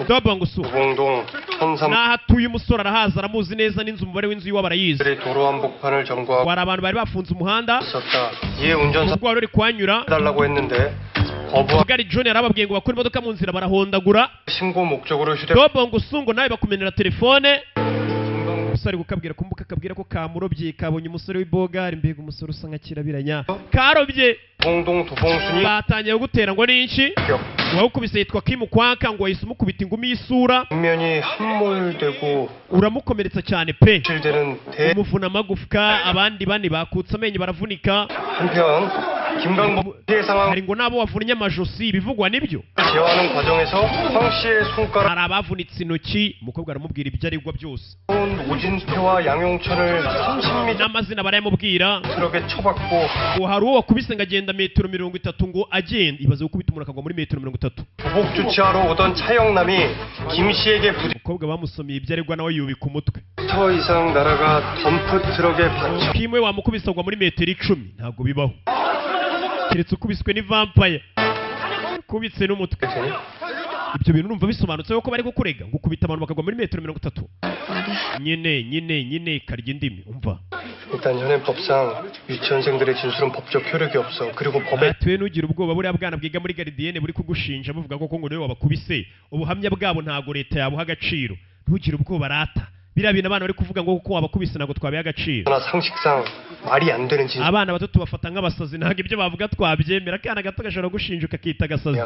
dobongo su 봉동 현삼 nahatuye umusore arahaza aramuzi neza n'inzu umubare w'inzu yiwe barayizi 도로 한복판을 점거하고 wari abantu bari bafunze umuhanda 있었다. 이에 운전사 ubwo wari uri kuhanyura 달라고 했는데 거부한 Kigali John yarababwiye ngo bakore imodoka mu nzira barahondagura 신고 목적으로 휴대 dobongo sungo nawe bakumenera telefone umusore gukabwira kumbuka akabwira ko kamurobye kabonye umusore w'ibogari mbega umusore usa nka kirabiranya karobye 봉동 도봉순이 batangiye gutera ngo ninshi wawukubise yitwa Kimukwaka ngo wahise umukubita ingumi y'isura 뒷면이 함몰되고 uramukomeretsa cyane pe 실되는 대 umuvuna amagufwa abandi bane bakutse amenyo baravunika 한편 김강복 피해 상황 hari ngo nabo wavunnye amajosi ibivugwa nibyo 제어하는 과정에서 황 씨의 손가락 hari abavunitse intoki umukobwa aramubwira ibyo arigwa byose 오진태와 양용천을 30m n'amazina barayamubwira 스럽게 쳐박고 ngo hari uwo wakubise ngo agenda metero 30 ngo agenda ibaze gukubita umuntu akagwa muri metero 30 보복 조치하러 오던 차영남이 김 씨에게 umukobwa bamusomeye ibyo aregwa nawe yubika umutwe 10m 이상 날아가 덤프 트럭에 받쳐 kimwe wamukubise agwa muri metero 10 ntabwo bibaho keretse ukubiswe ni vampire ukubitse n'umutwe ibyo bintu numva bisobanutse ko bari gukurega ngo ukubita abantu bakagwa muri metero 30 nyine karya indimi umva 일단 현행 법상 유치원생들의 진술은 법적 효력이 없어. 그리고 법에 twe nugira ubwoba buriya bwana bwiga muri Gardienne buri kugushinja buvuga ko ngo niwe wabakubise ubuhamya bwabo ntago leta yabuha agaciro ntugire ubwoba rata biriya bintu abana bari kuvuga ngo kuko wabakubise ntago twabiha agaciro 나 상식상 말이 안 되는 진술. abana bato tubafata nk'abasazi ntago ibyo bavuga twabyemera akana gato gashobora gushinja ukakita agasazi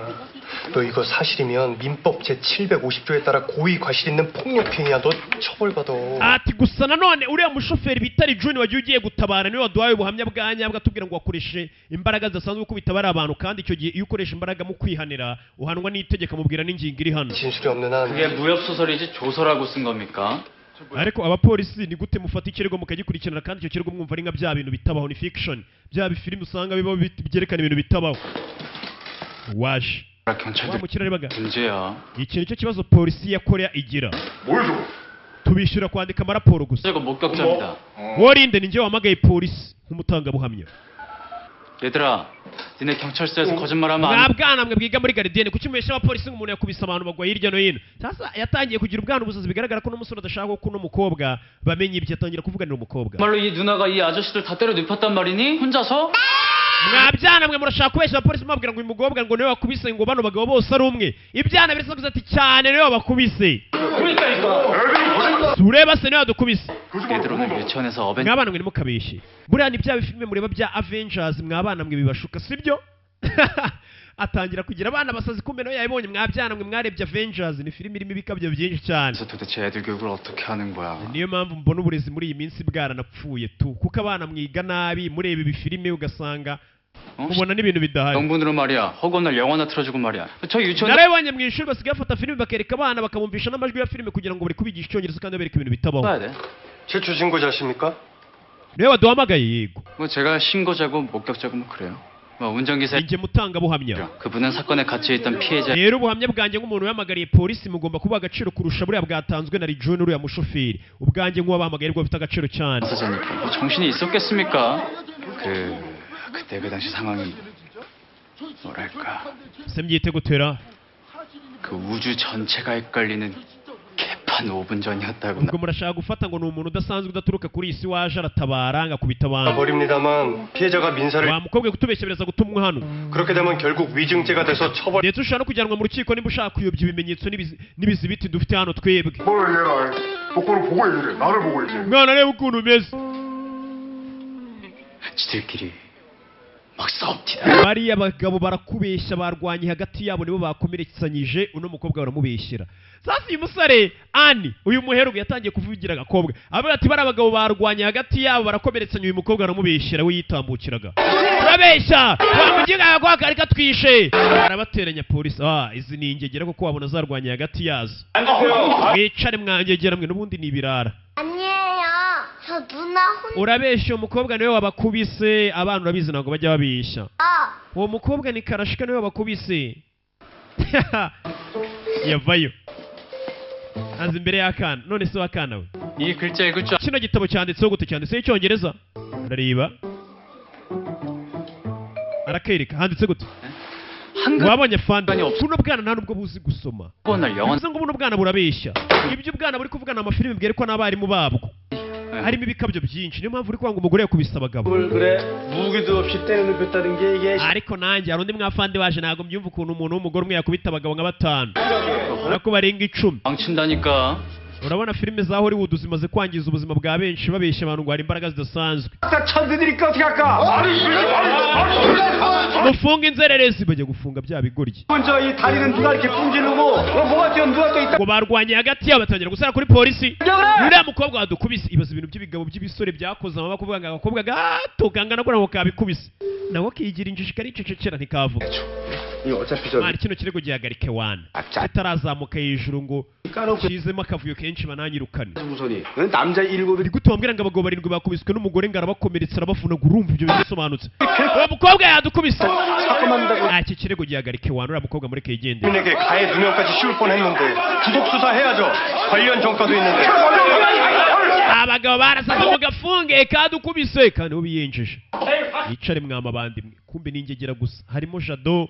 너 이거 사실이면 민법 제 750조에 따라 고의 과실 있는 폭력행위야. 너 처벌받아. ati gusa nanone uriya mushoferi bitari June wagiye ugiye gutabara niwe waduhaye ubuhamya bwa nyabwo atubwira ngo wakoreshe imbaraga zidasanzwe kubita bari abantu kandi icyo gihe iyo ukoresha imbaraga mu kwihanira uhanwa n'itegeko mubwira n'ingingo iri hano 진술이 없는 한 그게 무협소설이지 조서라고 쓴 겁니까? ariko abapolisi ni gute mufata ikirego mukagikurikirana kandi icyo kirego mwumva ari nka bya bintu bitabaho, ni fiction, bya bifilimi usanga bibaho byerekana ibintu bitabaho. waje 경찰들 wamukirarebaga 문제야. iki nicyo kibazo polisi ya Korea igira. tubishyura kwandika amaraporo gusa. 이거 목격자입니다. worinde ninjye wamagaye polisi nk'umutangabuhamya. 얘들아, 니네 경찰서에서 거짓말하면 안 bwana mwe bwiga muri Gardienne kuki mubesha abapolisi nk'umuntu yakubise abantu bagwa hirya no hino. Sasa yatangiye kugira ubwana ubusazi bigaragara ko n'umusore adashaka ko kuno mukobwa bamenye ibyo atangira kuvuganira umukobwa. 정말로 이 누나가 이 아저씨들 다 때려 눕혔단 말이니? 혼자서? mwabyana mwe murashaka kubesha abapolisi mubabwira ngo uyu mukobwa ngo niwe wakubise ngo bano bagabo bose ari umwe. ibyana birasakuza ati cyane niwe wabakubise. sureba se niwe wadukubise. 얘들 오늘 유치원에서 어벤 mwabana mwe nimukabeshye. buriya ni bya bifilime mureba bya Avengers mwabana mwe bibashuka sibyo? atangira kugira abana basazi kumbe nawe yabibonye. mwabyana mwe mwarebye Avengers ni filime irimo ibikabyo byinshi cyane. 도대체 애들 교육을 어떻게 하는 거야? niyo mpamvu mbona uburezi muri iyi minsi bwaranapfuye tu kuko abana mwiga nabi mureba ibi filime ugasanga mubona n'ibintu bidahari. 명분으로 말이야. 허구한 날 영화나 틀어주고 말이야. 저 유치원 narabibonye mu ishuri basigaye bafata filime bakereka abana bakamumvisha n'amajwi ya filime kugira ngo bari kubigisha icyongereza kandi babereka ibintu bitabaho. 봐야 돼. 최초 신고자십니까? niwe waduhamagaye. yego 뭐 제가 신고자고 목격자고 뭐 그래요. 뭐 운전기사 ninjye mutangabuhamya. 그분은 사건에 갇혀 있던 피해자. rero ubuhamya bwanjye nk'umuntu wamagariye polisi mugomba kuba agaciro kurusha buriya bwatanzwe na Rijun uriya mushoferi. ubwanjye nk'uwabamagaye rwo bifite agaciro cyane. 사자니까 뭐 정신이 있었겠습니까? 그때 그 당시 상황이 뭐랄까 se mbyite gutera 그 우주 전체가 헷갈리는 개판 5분 전이었다고. ubwo murashaka gufata ngo ni umuntu udasanzwe udaturuka kuri isi waje aratabara ngakubita abantu. 버립니다만 피해자가 민사를 wa mukobwa kutubeshya biraza gutumwa hano. 그렇게 되면 결국 위증죄가 돼서 처벌. ndetse ushobora no kujyanwa mu rukiko niba ushaka kuyobya ibimenyetso n'ibizibiti dufite hano twebwe. 뭘 얘기해라. 똑바로 보고 얘기해. 나를 보고 얘기해. mwana reba ukuntu umeze. 지들끼리 막 싸웁니다. bariya bagabo barakubeshya barwanye hagati yabo nibo bakomeretsanyije uno mukobwa baramubeshyera. sasa uyu musore Ani uyu muherugu yatangiye kuvugira agakobwa avuga ati bari abagabo barwanye hagati yabo barakomeretsanya uyu mukobwa baramubeshyera we yitambukiraga. urabeshya wamuginga kwa kari katwishe arabateranya polisi. izi ni ingegera kuko wabona zarwanye hagati yazo. mwicare mwangegera mwe n'ubundi ni ibirara. 아니에요. 저 누나 혼자. urabeshya umukobwa niwe wabakubise. abana urabizi ntabwo bajya babeshya. uwo mukobwa ni Karashika niwe wabakubise. yavayo aza imbere y'akana. none se wakana we 이 글자 읽을 줄 kino gitabo cyanditseho gute? cyanditseho icyongereza? arareba arakereka handitse gute? 한글 wabonye fanda 아니, 없- buno bwana nta nubwo buzi gusoma. 날 영화 bivuze ngo buno bwana burabeshya. ibyo ubwana buri kuvugana amafilimi bwerekwa n'abarimu babwo harimo ibikabyo byinshi. niyo mpamvu uri kwanga umugore yakubise abagabo. 그래 무기도 없이 때려 눕혔다는 게 이게 ariko nanjye hari undi mwafande waje ntabwo mbyumva ukuntu umuntu w'umugore umwe yakubita abagabo nka 5 nako barenga 10. 망친다니까. urabona filime za Hollywood zimaze kwangiza ubuzima bwa benshi babeshya abantu ngo hari imbaraga zidasanzwe. 천드니까 어떻게 할까? gufunga inzererezi bajya gufunga bya bigoryi. 먼저 이 다리는 누가 이렇게 뿜지르고 뭐가 뛰어 누가 또 있다. ngo barwanye hagati yabo batangira gusara kuri polisi. uriya mukobwa wadukubise ibaza ibintu by'ibigabo by'ibisore byakoze amaboko kuvuga ngo agakobwa gato kangana ko nako kabikubise nawe akigira injiji karicecekera ntikavuga. 이거 어차피 저 mari kino kirego gihagarike wana kitarazamuka hejuru ngo kizemo akavuyo kenshi bananyirukane. 무선이 남자 7이 iri gute wambwira ngo abagabo 7 bakubiswe n'umugore ngo arabakomeretsa arabavuna ngo urumva ibyo bisobanutse. uwo mukobwa yadukubise. iki kirego gihagarike wana uriya mukobwa muri kegende. 민에게 가해 누명까지 씌울 뻔했는데 구속 수사해야죠. 관련 전과도 있는데. abagabo barasaka mu gafunge kadukubise kandi ubiyenjeje. yicare mwama bandi mwe kumbe ningegera gusa harimo Jado.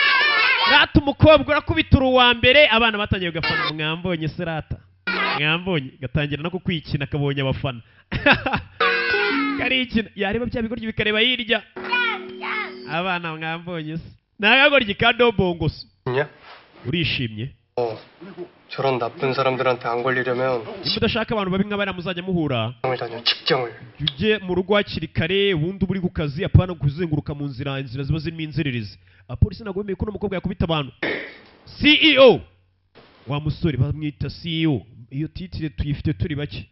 rata umukobwa urakubita uwa mbere abana batangiye gafana. mwambonye serata mwambonye gatangira no kukwikina akabonye abafana. karikina yareba bya bigoryi bikareba hirya. abana mwambonye se nagagoryi kadobongo se. 냐? urishimye? 저런 나쁜 사람들한테 안 걸리려면 niba udashaka abantu babi nk'abana muzajya muhura 직경을 다녀 직경을. ujye mu rugo hakiri kare ubundi uba uri ku kazi apana kuzenguruka mu nzira ziba zirimo inzererezi. abapolisi ntabwo bemeye ko uno mukobwa yakubita abantu. CEO wa musore bamwita CEO. iyo titire tuyifite turi bake.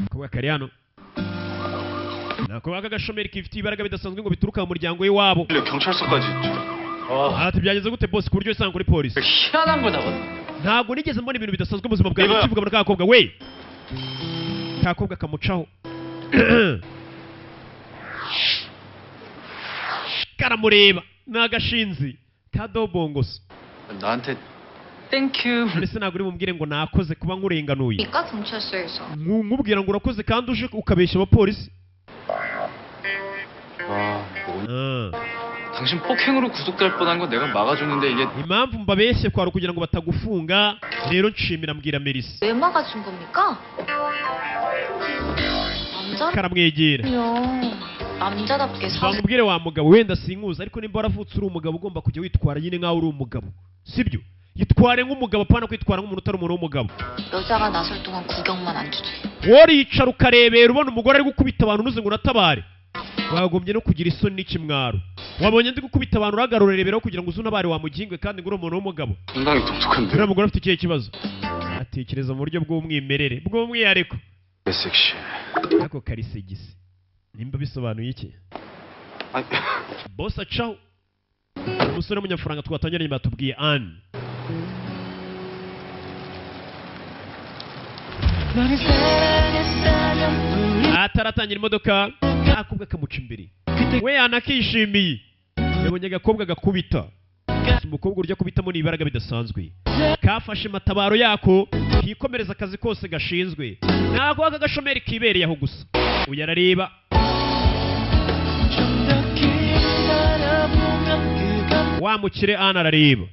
akobwa kari hano nakobwa k'agashomeri kifitiye ibaraga bidasanzwe ngo bituruka mu muryango w'iwabo. 경찰서까지. ati byageze gute boss ku buryo usanga kuri polisi? 희한한 거다. ntabwo nigeze mbona ibintu bidasanzwe mu buzima bwawe kivuga muri kakobwa we kakobwa kamucaho karamureba nagashinzi kadobongoso 나한테 땡큐. mbese ntabwo uri bumubwire ngo nakoze kuba nkurenganuye 그러니까 경찰서에서 nkubwira ngo urakoze kandi uje ukabeshya abapolisi 와, 뭐, Ah. 당신 폭행으로 구속될 뻔한 건 내가 막아줬는데 이게 impamvu mbabeshye kwari ukugira ngo batagufunga rero nshimira mbwira Melissa 왜 막아준 겁니까? karamwegera 남자답게 bamubwire wa mugabo wenda sinkuza ariko nimba waravutse uri umugabo ugomba kujya witwara nyine nkaho uri umugabo sibyo yitware nk'umugabo apana kwitwara nk'umuntu utari umuntu w'umugabo 여자가 나설 동안 구경만 안 주지. woricara ukarebera ubona umugore ari gukubita abantu unuze ngo unatabare wagombye no kugira isoni n'ikimwaro wabonye ndi gukubita abantu uragarura reberaho kugira ngo uzunabare wamugingwe kandi ngo uri umuntu w'umugabo 상당히 독특한데. uriya mugore afite ikihe kibazo atekereza mu buryo bw'umwimerere bw'umwihariko 섹시. ako karisegisi nimba bisobanuye iki 아니, boss acaho umusore w'umunyamafaranga twatangiranye batubwiye Anne ataratangira imodoka akobwa kamuca imbere we yanakishimiye yabonye agakobwa gakubita umukobwa urya kubitamo n'ibaraga bidasanzwe kafashe matabaro yako kikomereza akazi kose gashinzwe nako aka gashomeri kibereye aho gusa uyu arareba wamukire Anne arareba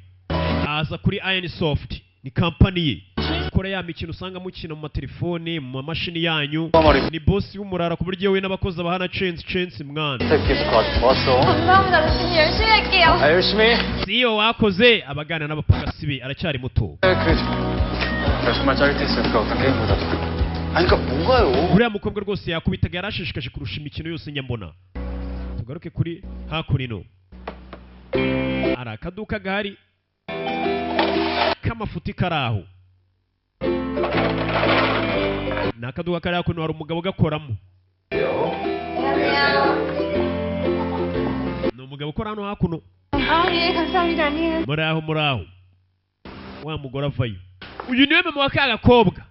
aza kuri Iron Soft ni kampani ye ikora ya mikino usanga mukina mu matelefone mu mamashini yanyu ni boss w'umurara ku buryo we n'abakozi abahana chance mwana 감사합니다. 루시님 열심히 할게요. 아, 열심히. siyo wakoze abagana n'abapagasi be aracyari muto 제가 정말 짜릿했어요. 그 어떤 게임보다도. 아니 그러니까 뭔가요? uriya mukobwa rwose yakubitaga yarashishikaje kurusha imikino yose nyambona tugaruke kuri hakurino hari akaduka gahari k'amafuti kari aho ni akaduka kari hakuno hari umugabo ugakoramo ni umugabo ukora hano hakuno 예, 감사합니다. 안녕히 muri aho wa mugore avayo uyu niwe mama wa ka gakobwa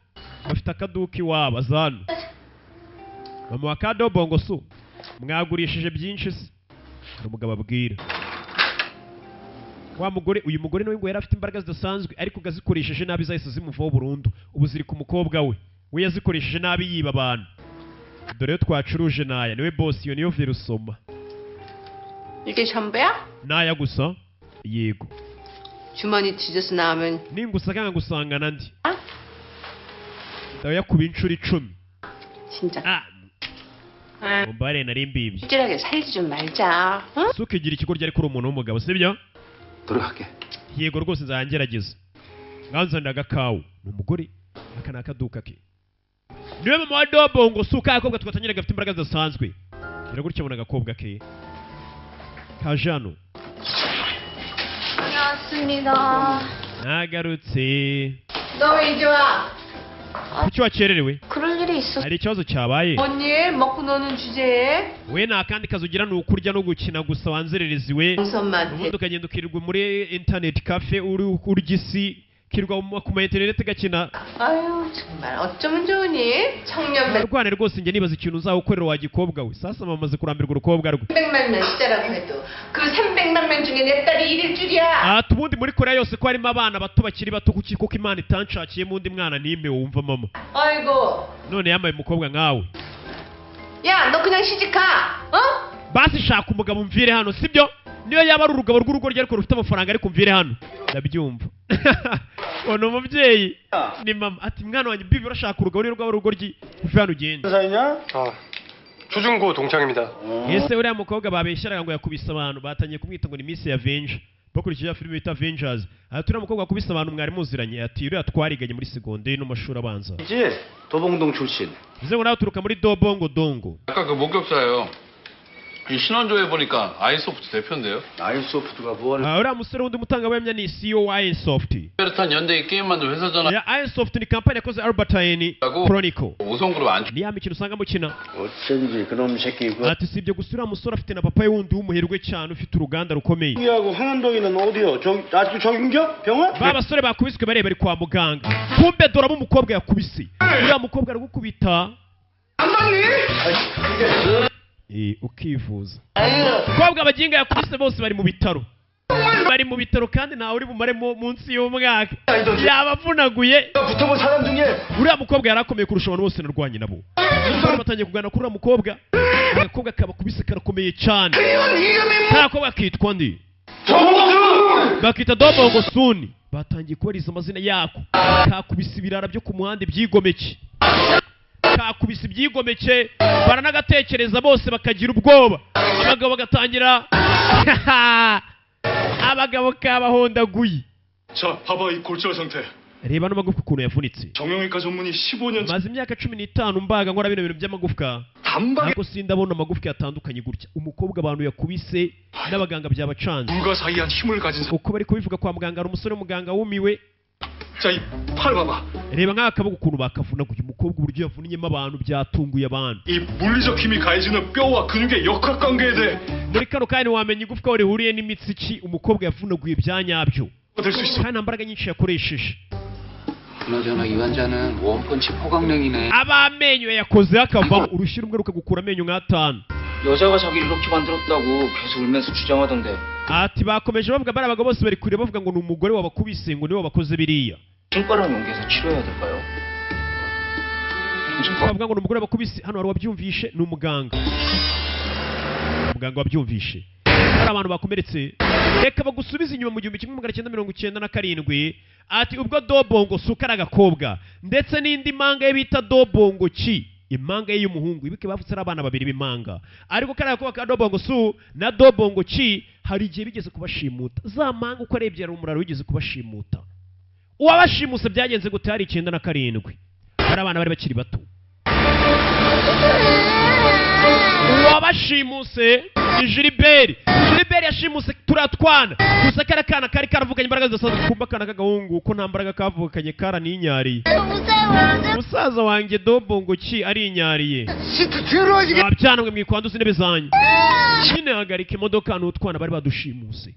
bafite akaduka iwabo azano mama wa kadobongo su mwagurishije byinshi se hari umugabo abwira wa mugore uyu mugore nawe ngo yari afite imbaraga zidasanzwe ariko gazikoresheje nabi zahise zimuvaho burundu ubu ziri ku mukobwa we yazikoresheje nabi yiba abantu dore yo twacuruje naya niwe boss iyo niyo virusoma 이게 전부야? naya gusa yego 주머니 뒤져서 나오면 ningusanga nkagusangana ndi ndayakuba inshuro 10 진짜 mumbare nari mbibye 찌질하게 살지 좀 말자. 응? suka igira ikigo ryari kuri umuntu w'umugabo sibyo 노력할게. yego rwose nzagerageza nganzanira agakawu ni umugore aka ni akaduka ke niwe mama wa dobongo suka akobwa twatangiraga gafite imbaraga zidasanzwe gira gutya abona agakobwa ke kaje hano 다녀왔습니다. nagarutse 너 왜 이제 와? kuki wakererewe 그럴 일이 있었어. hari ikibazo cyabaye 뭔 일? 먹고 노는 주제에 we nta kandi kazi ugira ni ukurya no gukina gusa wanzerereziwe 동선만테 ubundi ukagenda ukirirwa muri internet cafe urya isi kirirwa ku ma internet gakina 아유 정말 어쩌면 좋으니? 청년 rwane rwose njye nibaza ikintu uzawukorera wa gikobwa we sasa mamaze kurambirwa urukobwa rwe 300만 명 시대라고 해도 그 300만 명 중에 내 딸이 1일 줄이야. ubundi muri korea yose ko harimo abana bato bakiri bato kuko imana itanshakiye undi mwana n'imwe wumva mama 아이고 none yambaye umukobwa nkawe 야 너 그냥 시집가. 어? basi shaka umugabo mvire hano sibyo niyo yaba ari urugabo rw'urugo rye ariko rufite amafaranga ariko mvire hano ndabyumva ono umubyeyi ni mama ati mwana wanjye bibi urashaka urugabo ni rw'urugo rye uve hano ugende 아, 초중고 동창입니다. ese uriya mukobwa babeshyaraga ngo yakubise abantu batangiye kumwita ngo ni Miss Avenger bakurikije filime bita Avengers ati uriya mukobwa wakubise abantu mwari muziranye ati uriya twariganye muri segonderi no mashuri abanza 이제 도봉동 출신. bize ngo nawe uturuka muri dobongo dongo 아까 그 목격사예요. 신원조회 보니까 아이소프트 대표인데요. 아이소프트가 뭐하는? uriya musore wundi umutangabuhamya ni CEO wa Airsoft. 베르탄 연대의 게임 만든 회사잖아. Airsoft ni kampani yakoze Albert Einstein Chronicle. 우성그룹 안. ni ya mikino usanga mukina. 어쩐지 그놈 새끼 그. ati si ibyo gusa uriya musore afite na papa wundi w'umuherwe cyane ufite uruganda rukomeye. 하고 황한동이는 어디요? 아직도 정인겨? 병원? ba basore bakubiswe bareba bari kwa muganga. kumbe doramo umukobwa yakubise. uriya mukobwa aragukubita. ukivuza umukobwa abaginga yakubise bose bari mu bitaro kandi ntawe uri bumaremo munsi y'umwaka yabavunaguye uriya mukobwa yari akomeye kurusha abantu bose narwanye nabo batangiye kuganira kuri uriya mukobwa agakobwa kabakubise karakomeye cyane kagakobwa kitwa ndi bakita Dobongo Suni batangiye kubariza amazina yako kakubise ibirara byo ku muhanda ibyigomeke kakubise ibyigomeke baranagatekereza bose bakagira ubwoba abagabo bagatangira abagabo kabahondaguye 자, 봐봐 이 골절 상태. reba n'amagufwa ukuntu yavunitse 정형외과 전문의 15년. maze imyaka 15 mbaga nkora bino bintu by'amagufwa ntabwo sindabona amagufwa yatandukanye gutya umukobwa abantu yakubise n'abaganga byabacanze 불과 사이한 힘을 가진 uko bari kubivuga kwa muganga hari umusore w'umuganga wumiwe. 자, 이 팔 봐봐. reba nk'akaboko ukuntu bakavunaguye umukobwa uburyo yavunyemo abantu byatunguye abantu. 이 물리적 힘이 가해지는 뼈와 근육의 역학관계에 대해 muri kano kandi wamenya igufwa aho rihuriye n'imitsi ki umukobwa yavunaguye bya nyabyo kandi nta mbaraga nyinshi yakoresheje. 그나저나 이 환자는 원펀치 포강령이네. abamenyo yakoze akava urushyi rumwe rukagukura amenyo nk'atanu. 여자가 자기를 이렇게 만들었다고 계속 울면서 주장하던데. ati bakomeje bavuga bari abagabo bose bari kure bavuga ngo ni umugore wabakubise ngo niwe wabakoze biriya. 손가락 연계해서 치료해야 될까요? bavuga ngo ni umugore wabakubise hano wari wabyumvishe ni umuganga wabyumvishe hari abantu bakomeretse reka bagusubize inyuma mu 1997 ati ubwo Dobongo Suka ari agakobwa ndetse n'indi manga ye bita Dobongo Chi imanga ye y'umuhungu ibike bavutse ari abana babiri b'imanga ariko kari agakobwa ka Dobongo Su na Dobongo Chi hari igihe bigeze kubashimuta za manga uko arebye ari umuraro wigeze kubashimuta uwabashimuse byagenze gute hari 97 hari abana bari bakiri bato uwabashimuse ni Gilbert yashimuse turatwana gusa karakana kari karavuganye imbaraga zidasanzwe kumba kana kagahungu ko nta mbaraga kavukanye kara ninyariye musaza wanjye Dobongo Chi ari inyariye abyanamwe mwikwanduza intebe zanjye nyine hagarika imodoka n'utwana bari badushimuse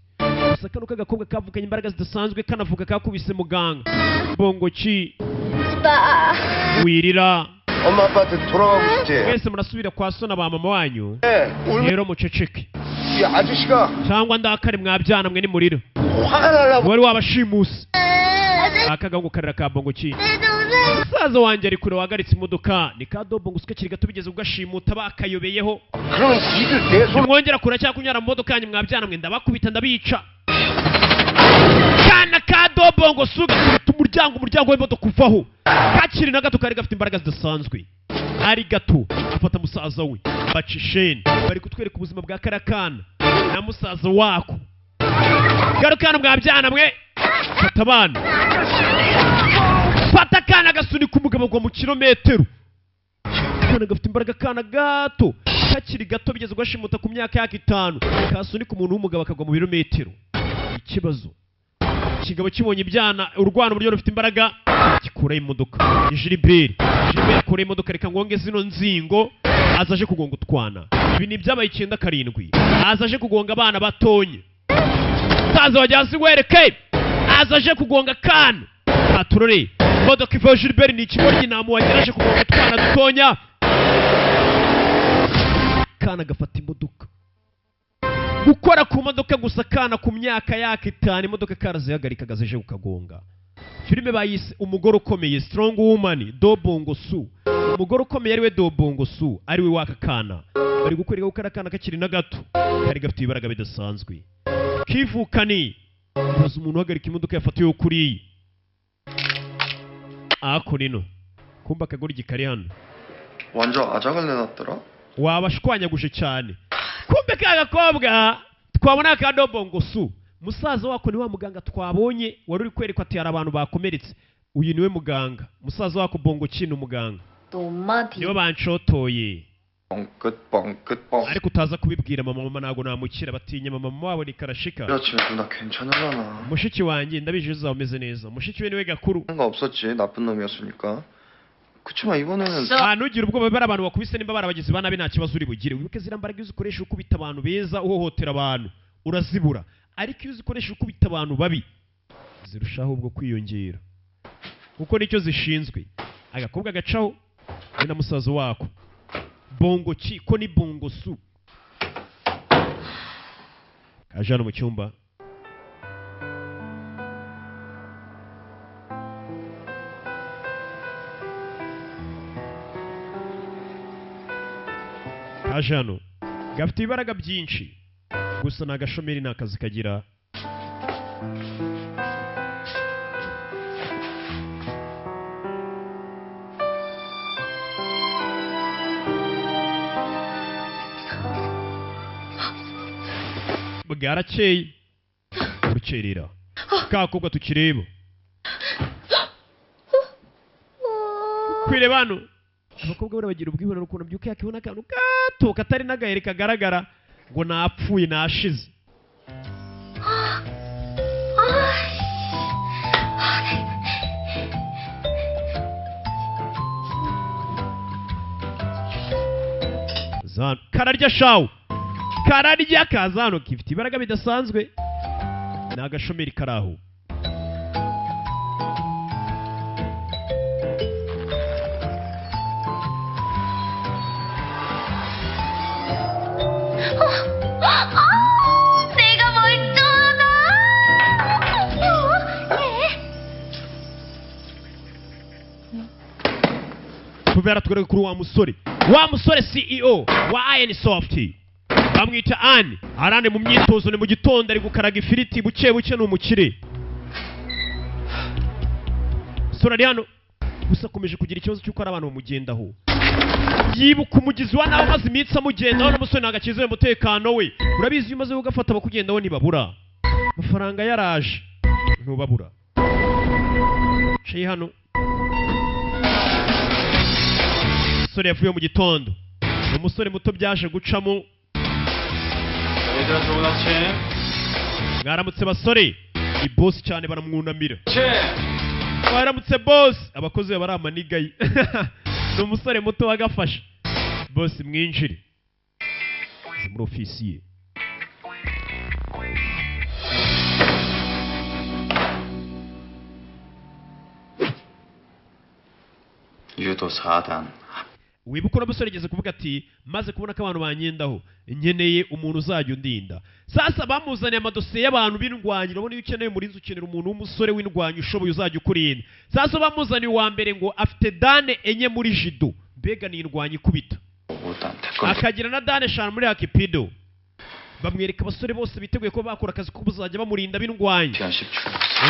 gusa kano kagakobwa kavukanye imbaraga zidasanzwe kanavuga kakubise muganga Dobongo Chi wirira 엄마 아빠한테 돌아가고 싶지? mwese murasubira kwa so na ba mama wanyu rero muceceke 이 아저씨가 cyangwa ndakare mwabyana mwe ni muriro 화가 나려고 wari wabashimuse akagahungu karira ka Bongo Chi musaza wanjye ari kure wagaritse imodoka ni ka Dobongo Suka kiri gato bigeze ugashimuta bakayobeyeho 그럼 니들 내 손 mwongera kura cyangwa kunyara mu modoka yanyu mwabyana mwe ndabakubita ndabica kana ka Dobongo Suka umuryango w'imodoka uvaho kakiri na gato kari gafite imbaraga zidasanzwe ari gato afata musaza we bacisheni bari kutwereka ubuzima bwa karakana na musaza wako garukana mwabyana mwe fata abana fata kana gasunika umugabo ngo mu kilometero kana gafite imbaraga kana gato kakiri gato bigeze ugashimuta ku myaka yaka 5 kasunika umuntu w'umugabo akagwa mu birometero ikibazo kigabo kibonye ibyana urwana uburyo rufite imbaraga gikura imodoka Gilbert akora imodoka reka ngonge zino nzingo azaje kugonga utwana ibi ni byabaye 97 azaje kugonga abana batonye taza wajyazi wereke azaje kugonga kana aturore imodoka iva Gilbert ni ikigoryi namu wageraje kugonga utwana dutonya kana gafata imodoka gukora ku modoka gusa kana ku myaka yaka 5 imodoka karazihagarika gazeje kukagonga. Filime bayise umugore ukomeye Strong Woman Dobongo Su umugore ukomeye ariwe Dobongo Su ariwe waka kana bari gukorera gukara kana kakiri na gato kari gafite ibaraga bidasanzwe kivukani ubuze umuntu uhagarika imodoka yafatiwe kuri nino kumba kagori gikari hano 완전 아작을 내놨더라. wabashwanyaguje cyane kumbe kagakobwa twabona ka Dobongo Su musaza wako ni wa muganga twabonye wari uri kwerekwa ati hari abantu bakomeretse uyu niwe muganga musaza wako Bongo Chi ni umuganga 너 엄마한테 nibo bancotoye 뻥끗. ariko utaza kubibwira mama ntago namukira batinya mama wabo ni karashika. 그렇지 누나 괜찮으려나. mushiki wanjye ndabizi uzaba umeze neza. mushiki we niwe gakuru. 상관없었지 나쁜 놈이었으니까. 그치만 이번에는 ntugire ubwoba bari abantu bakubise nimba barabagize banabi nta kibazo uri bugire. wibuke zira mbaraga uzikoresha ukubita abantu beza uhohotera abantu urazibura, ariko iyo uzikoresha ukubita abantu babi zirushaho ubwo kwiyongera kuko nicyo zishinzwe. agakobwa gacaho we na musaza wako bongo ki ko ni bongo su kaje hano mu cyumba. kaje hano gafite ibaraga byinshi gusa ni agashomeri ni akazi kagira. bwarakeye urukerera kakobwa tukireba kwireba hano abakobwa bari bagira ubwibone ukuntu byuka yakibona akantu gato katari n'agaheri kagaragara ngo napfuye nashize. kararya shawu kararya kaza hano kifite ibaraga bidasanzwe ni agashomeri karaho. 내가 멀쩡하다. tubera tugarega kuri wa musore CEO wa Iron Soft bamwita Anne. arane mu myitozo ni mu gitondo ari gukaraga ifiriti buke buke ni umukire. sora hano gusa akomeje kugira ikibazo cy'uko ari abantu bamugendaho. yibuka umugizi wa nawe maze iminsi amugendaho n'umusore ntagakize umutekano we. urabizi iyo umaze ugafata abakugendaho ntibabura amafaranga yaraje ntubabura. ciye hano umusore yavuye mu gitondo umusore muto byaje gucamo. 얘들아 좋은 아침. mwaramutse basore ni boss cyane baramwunamira. mwaramutse boss abakozi bari amanigayi. ni umusore muto wagafasha boss mwinjire muri ofisi ye. 유도 4단. wibuka umusore ageze kuvuga ati maze kubona ko abantu banyendaho nkeneye umuntu uzajya undinda. sasa bamuzaniye amadosiye y'abantu b'indwanyi. urabona iyo ukeneye umurinzi ukenera umuntu w'umusore w'indwanyi ushoboye uzajya ukurinda. sasa bamuzaniye uwa mbere ngo afite dane enye muri jido mbega ni indwanyi ikubita akagira na dane eshanu muri hakipido. bamwereka abasore bose biteguye ko bakora akazi ko bazajya bamurinda b'indwanyi.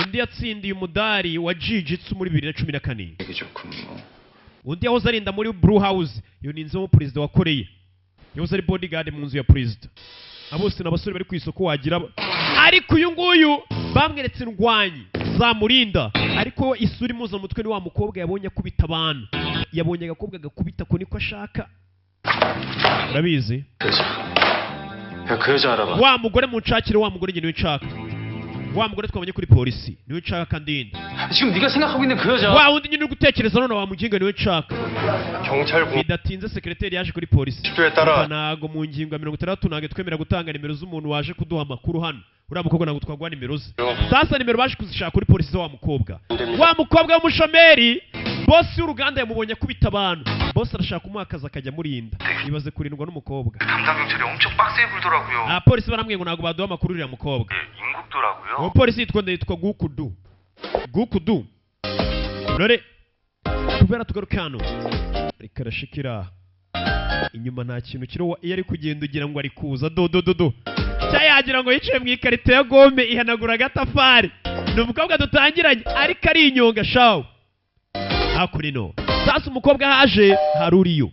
undi yatsindiye umudari wa jijitsu muri 2014. undi yahoze arinda muri Blue House. iyo ni inzu perezida wa Korea. yahoze ari bodyguard mu nzu ya perezida. abose n'abasore bari ku isoko wagira. ariko uyu nguyu bamweretse indwanyi zamurinda, ariko isuri muza mutwe ni wa mukobwa yabonye akubita abantu. yabonye agakobwa gakubita ko niko ashaka. urabizi wa mugore mu nshakire wa mugore niwe nshaka. wa mugore twabonye kuri polisi niwe nshaka kandi indi. 지금 네가 생각하고 있는 그 여자. wa undi nyine uri gutekereza none wa muginga niwe nshaka. 경찰국 bidatinze sekreteri yaje kuri polisi. 집도에 따라 ntago mu ngingo ya 60 ntago twemera gutanga nimero z'umuntu waje kuduha amakuru hano. uriya mukobwa ntago twagwa nimero ze. sasa nimero baje kuzishaka kuri polisi wa mukobwa. wa mukobwa w'umushomeri boss y'uruganda yamubonye akubita abantu. boss arashaka kumuha akazi akajya murinda. ibaze kurindwa n'umukobwa. 담당 경찰이 엄청 빡세게 굴더라고요. polisi baramwiye ngo ntago baduha amakuru uriya mukobwa. 인국도라고요. uwo polisi yitwa Gukudu. none kubera tugaruka hano reka rashikira inyuma nta kintu kiriho. iyo ari kugenda ugira ngo ari kuza dodododo cyayagira ngo yicaye mu ikarito ya gome ihanagura agatafari. ni umukobwa dutangiranye ariko ari inyonga shawo hakurino. sasa umukobwa haje haruriyo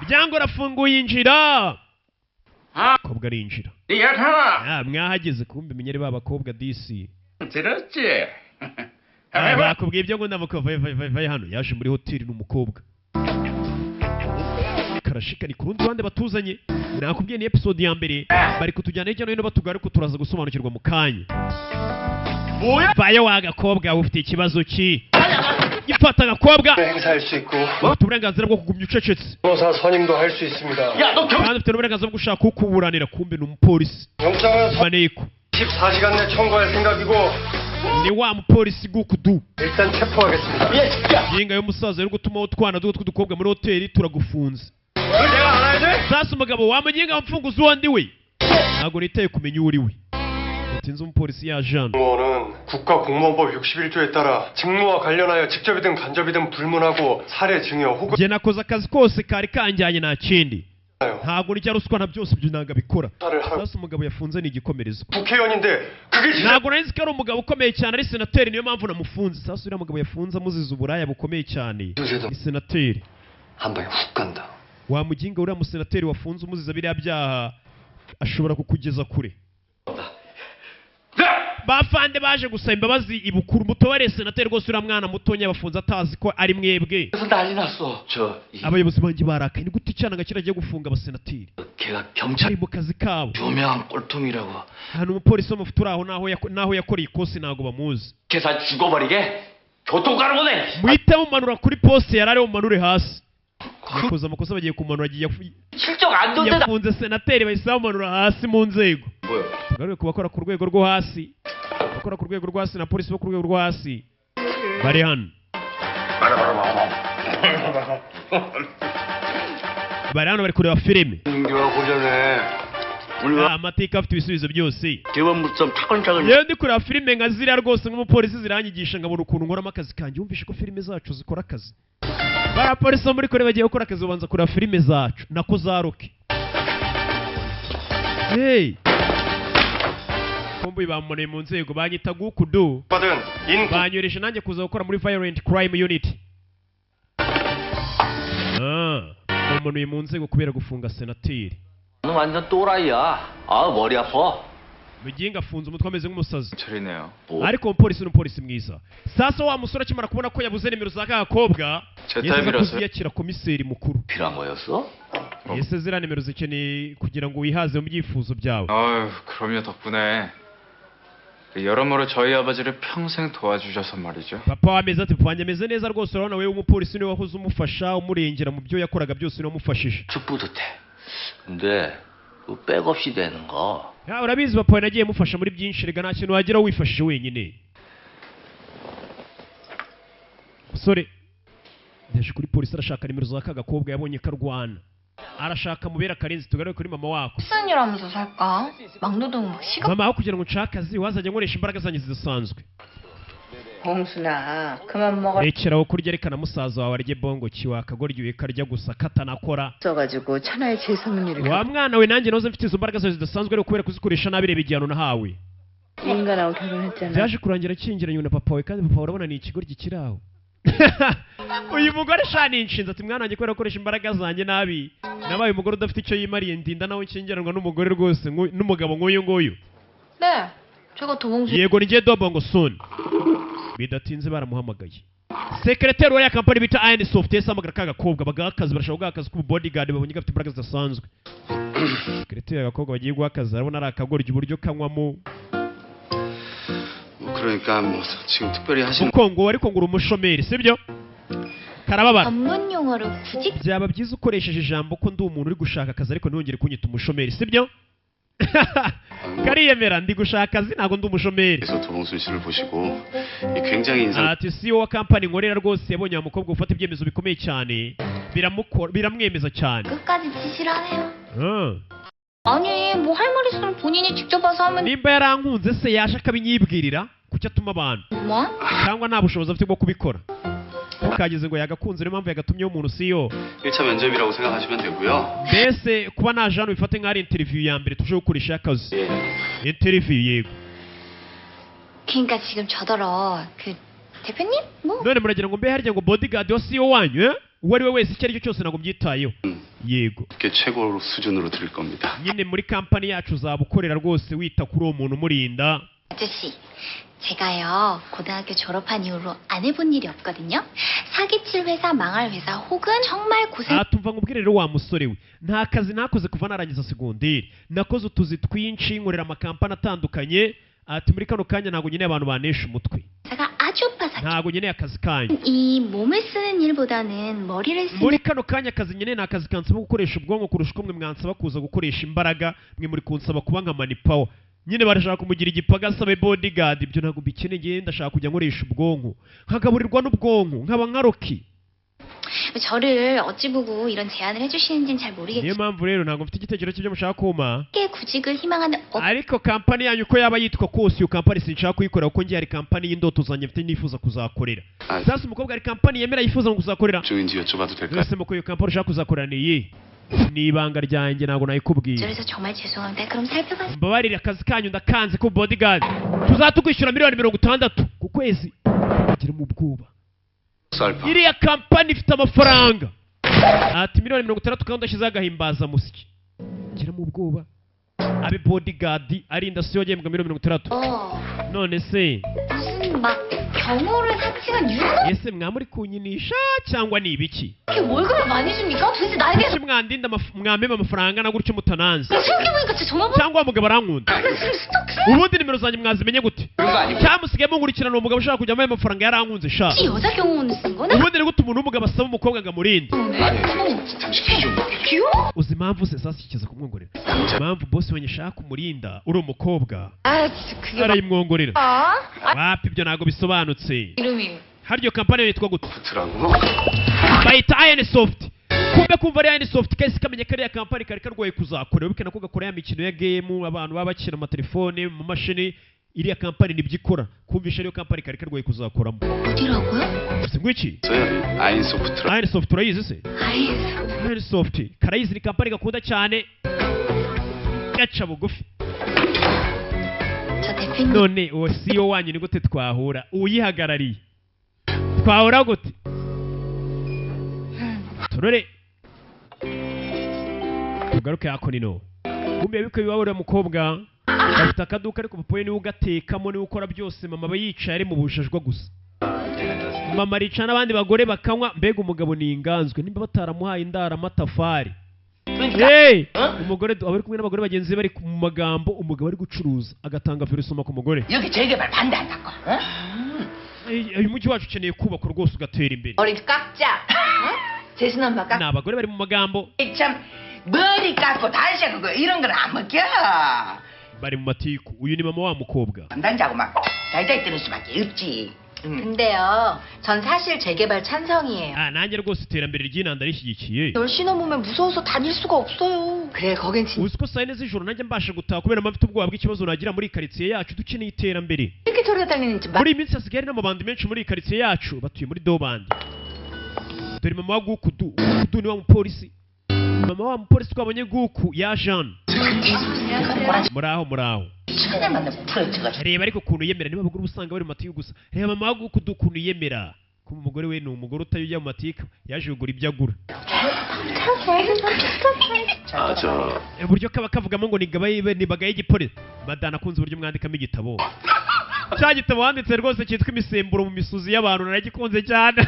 byango rafunguye injira. umukobwa arinjira. mwahageze kumbe menyere ba bakobwa disi. bakubwiye ibyo ngo ndamukobwa vaye hano yaje muri hoteli n'umukobwa karashikani ku rundi ruhande batuzanye nakubwiye ni episode ya mbere bari kutujyana hirya no hino batugara ariko turaza gusobanukirwa mu kanya vayo wagakobwa ufite ikibazo ki gifata agakobwa 행사할 수 있고 ufite uburenganzira bwo kugumya ucecetse 변호사 선임도 할 수 있습니다. kandi ufite n'uburenganzira bwo gushaka ukuburanira kumbe ni umupolisi 영장은 maneko 14시간 내 청구할 생각이고 ni wa mupolisi gukudu 일단 체포하겠습니다. yinga y'umusaza yo gutuma utwana duto tw'udukobwa muri hoteli turagufunze 그걸 내가 알아야 돼? sasa umugabo wamenyenga mfunguzi wandi we ntabwo nitaye kumenya uri we utinze umupolisi yajana 공무원은 국가공무원법 61조에 따라 직무와 관련하여 직접이든 간접이든 불문하고 사례 증여 혹은 njye nakoze akazi kose kari kanjyanye nta kindi ntabwo n'icya ruswa na byose ibyo ntabwo abikora sasa umugabo yafunze ni igikomerezo 국회의원인데 그게 진짜 ntabwo nari nzi ko ari umugabo ukomeye cyane ari senateri niyo mpamvu namufunze sasa uriya mugabo yafunze amuziza uburaya bukomeye cyane ni senateri 한 방에 훅 간다. wamuginga uriya musenateri wafunze umuziza biriya byaha ashobora kukugeza kure bafande baje gusaba imbabazi ibukuru mutobare senateri rwose uriya mwana mutonya bafunze atazi ko ari mwebwe 그래서 난리 났어. abayobozi banjye barakaye ni gute icyana kiragiye gufunga abasenateri 걔가 경찰 ari mu kazi kabo 유명한 꼴통이라고. hano umupolisi w'amafuti uri aho naho yakoreye ikosi ntabwo bamuzi 걔사 죽어버리게 교통가로 보내. muhite mumanura kuri poste yari ariho mumanure hasi yakoze amakosa bagiye kumanura agiye 실적 안 좋은데 yafunze senateri bahise bamanura hasi mu nzego tugaruke ku bakora ku rwego rwo hasi bakora ku rwego rwo hasi na polisi bo ku rwego rwo hasi bari hano bari hano bari kureba filime amateka afite ibisubizo byose 대원무점 차근차근. yewe ndi kureba filime nka ziriya rwose nk'umupolisi ziranyigisha nkabona ukuntu nkoramo akazi kanjye wumvishe ko filime zacu zikora akazi bariya polisi bo muri kore bagiye gukora akazi babanza kureba filime zacu nako za roke hey kumbuye bamuneye mu nzego banyita gukudu 받은 인 banyoresha nanjye kuza gukora muri violent crime unit bamunuye mu nzego kubera gufunga senateri 너 완전 또라이야. 아 머리 아파. muginga afunze umutwe ameze nk'umusazi 저리네요. ariko umupolisi ni umupolisi mwiza sasa wa musore akimara kubona ko yabuze nimero za kagakobwa yese kuziyakira komiseri mukuru 필요한 거였어? yese ziriya nimero zikeneye kugira ngo wihaze mu byifuzo byawe 아유, 그럼요 덕분에 여러모로 저희 아버지를 평생 도와주셔서 말이죠. papa wameze ati papa wanjye ameze neza rwose urabona wewe umupolisi niwe wahoze umufasha umurengera mu byo yakoraga byose niwe wamufashije 뿌듯해. 근데 그 백없이 되는 거. ya urabizi papa we nagiye mufasha muri byinshi rega nta kintu wageraho wifashije wenyine musore yaje kuri polisi arashaka nimero za kagakobwa yabonye karwana arashaka mubera karenzi tugaruke kuri mama wako 무슨 일 하면서 살까? 막노동 막 시간 mama aho kugira ngo nshake akazi wazajya nkoresha imbaraga zanjye zidasanzwe 홍순아 그만 먹어 rekeraho kurya reka na musaza wawe arye bongo ki wakagoryoye karya gusa katanakora 써가지고 천하의 재수없는 일을 wa mwana we nanjye noze mfite izo mbaraga zawe zidasanzwe ariko kubera kuzikoresha nabi reba igihano nahawe 인간하고 결혼했잖아 byaje kurangira akingiranye na papa we kandi papa urabona ni ikigoryi kiri aho uyu mugore shani inshinze ati mwana wanjye kubera gukoresha imbaraga zanjye nabi nabaye umugore udafite icyo yimariye ndinda nawe nkingiranwa n'umugore rwose n'umugabo nk'uyu nguyu 네 제가 도봉수 yego ni njye dobongo soon bidatinze baramuhamagaye sekreteri wa ya kampani bita Iron Soft yese amagara kagakobwa bagaha akazi barashaka guha akazi k'ububodyguard babonye gafite imbaraga zidasanzwe sekreteri y'agakobwa bagiye guha akazi arabona ari akagoryi uburyo kanywamo 그러니까 뭐 지금 특별히 하시는 ukongo ariko ngo uri umushomeri sibyo karababara 전문 용어로 구직 byaba byiza ukoresheje ijambo ko ndi umuntu uri gushaka akazi ariko ntongere kunyita umushomeri sibyo kariyemera ndi gushaka akazi ntabwo ndi umushomeri 그래서 도봉순 씨를 보시고 굉장히 인상 ati CEO wa kampani nkorera rwose yabonye wa mukobwa ufata ibyemezo bikomeye cyane biramwemeza cyane 끝까지 지시를 하네요. 아니 뭐 할 말 있으면 본인이 직접 와서 하면 nimba yarankunze se yaje akabinyibwirira kuki atuma abantu 뭐? cyangwa nta bushobozi afite bwo kubikora ntukageze ngo yagakunze niyo mpamvu yagatumyeho umuntu CEO 1차 면접이라고 생각하시면 되고요. mbese kuba naje hano bifate nk'ari interview ya mbere tuje gukoresha akazi interview yego 그러니까 지금 저더러 그 대표님? 뭐? none muragira ngo mbe harya ngo bodyguard wa CEO wanyu uwo ari we wese icyo ari cyo cyose ntabwo mbyitayeho yego 그게 최고 수준으로 드릴 겁니다. nyine muri kampani yacu uzaba ukorera rwose wita kuri uwo muntu umurinda 아저씨, 제가요 고등학교 졸업한 이후로 안 해본 일이 없거든요. 사기칠 회사, 망할 회사, 혹은 정말 고생. tumva nkubwire rero wa musore we, nta kazi nakoze kuva narangiza segonderi, nakoze utuzi twinshi nkorera amakampani atandukanye. ati muri kano kanya ntabwo nyine abantu banesha umutwe, 제가 아주 빠삭. ntabwo nyine akazi kanyu. 이 몸을 쓰는 일보다는 머리를 쓰는. muri kano kanya akazi nyine ni akazi kansaba gukoresha ubwonko kurusha uko mwe mwansaba kuza gukoresha imbaraga. mwe muri kunsaba kuba nka manipawa. nyine barashaka kumugira igipagasa be bodyguard. ibyo ntabwo bikeneye, ndashaka kujya nkoresha ubwonko, nkagaburirwa n'ubwonko, nkaba nka Rocky. 저를 어찌 보고 이런 제안을 해주시는지는 잘 niyo 모르겠지만 mpamvu rero ntabwo mfite igitekerezo cy'ibyo mushaka kumpa, 구직을 희망하는 ariko kampani yanyu uko yaba yitwa kose, iyo kampani sinshaka kuyikorera kuko ngiye hari kampani y'indoto zanjye mfite nifuza kuzakorera. sasa umukobwa hari kampani yemera yifuza ngo kuzakorera. jo인지 여쭤봐도 될까요? ese muko iyo kampani ushaka kuzakorera ni iyi? ni ibanga ryanjye ntabwo nayikubwiye. 그래서 정말 죄송합니다. 그럼 살펴봐. mbabarire akazi kanyu ndakanze ko bodyguard. tuzatugwishyura miliyoni 60 ku kwezi. gira mu bwoba, 쌀파. iriya kampani ifite amafaranga. ati miliyoni 60 kandi ashyizeho agahimbaza musyi. gira mu bwoba, abe bodyguard arinda siyo yembwa miliyoni 60. none se 무슨 막 경호를 사칭한 유혹? ese mwamuri kunyinisha cyangwa ni ibiki? 이렇게 월급을 많이 줍니까? 도대체 나에게 kuki mwandinda mwamema amafaranga na gutyo mutananze? 생각해보니까 진짜 전화번호. cyangwa umugabo arankunda? ubundi nimero zanjye mwazimenye gute? cyamusigaye munkurikirana uwo mugabo ushaka kujya amenya amafaranga yarankunze sha. 혹시 여자 경호원을 쓴 거네? ubundi ni gute umuntu w'umugabo asaba umukobwa ngo amurinde? 당신 기준. 귀여워? uzi impamvu se sasa ikiza kumwongorera? impamvu boss wenye shaka kumurinda uri umukobwa 아 진짜 그게 arayimwongorera. 아? wapi ibyo ntabwo bisobanutse. 이름이 hari iyo kampani yitwa gute? 붙으라고. bayita Ironsoft. kumva ari Ironsoft kahise kamenya kariya kampani kari karwaye kuzakora, bikana ko gakora ya mikino ya game abantu baba bakina amatelefone mu mashini. iriya kampani nibyo ikora, kumvisha ariyo kampani kari karwaye kuzakoramo. 어디라고요? uzi ngwiki 저요. 아인소프트라. Ironsoft urayizi se? 아이스. Ironsoft karayizi, ni kampani gakunda cyane, gaca bugufi. 저 대표님. none uwo CEO wanyu ni gute twahura? uyihagarariye twahura gute? turore tugaruke hako nino. kumbe biko biwabura mukobwa bafite akaduka ariko papa we niwe ugatekamo, niwe ukora byose. mama aba yicaye ari mu bujajwa gusa. mama arica n'abandi bagore bakanywa. mbega umugabo ni inganzwe, nimba bataramuhaye indara amatafari. hey! umugore aba ari kumwe n'abagore bagenzi be bari mu magambo, umugabo ari gucuruza agatanga virisoma ku mugore. 여기 재개발 반대한다고. 어? uyu mujyi wacu ukeneye kubakwa rwose ugatera imbere. 머리 깎자. 어? 재수남바 깎. ni abagore bari mu magambo, 참 머리 깎고 다시 그거 이런 건 안 먹혀. bari mu matiku. uyu ni mama wa mukobwa. 담당자고 막 달달 뜨는 수밖에 없지. 근데요, 전 사실 재개발 찬성이에요. nanjye rwose iterambere ry'inanda rishyigikiye. 10시 넘으면 무서워서 다닐 수가 없어요. 그래, 거긴 진짜 uzi ko saa yine z'ijoro nanjye mbasha gutaha kubera mpamvu ubwoba bw'ikibazo nagira muri karitsiye yacu. dukeneye iterambere. 이렇게 소리가 달리는지 막. muri iyi minsi hasigaye hari n'amabandi menshi muri karitsiye yacu batuye muri dobandi. dore mama wa gukudu. gukudu ni wa mupolisi. mama wa mupolisi twabonye guku ya Jean. muraho 천에 풀어져가지고. reba ariko ukuntu yemera. niba abagore usanga bari mu matiku gusa, reba mama wa gukudu ukuntu yemera. kuba umugore we ni umugore utayujya mu matiku, yaje kugura ibyo agura. uburyo kaba kavugamo ngo nibagaye igipolisi. madana akunze uburyo mwandikamo igitabo. cya gitabo wanditse rwose cyitwa imisemburo mu misuzi y'abantu, naragikunze cyane.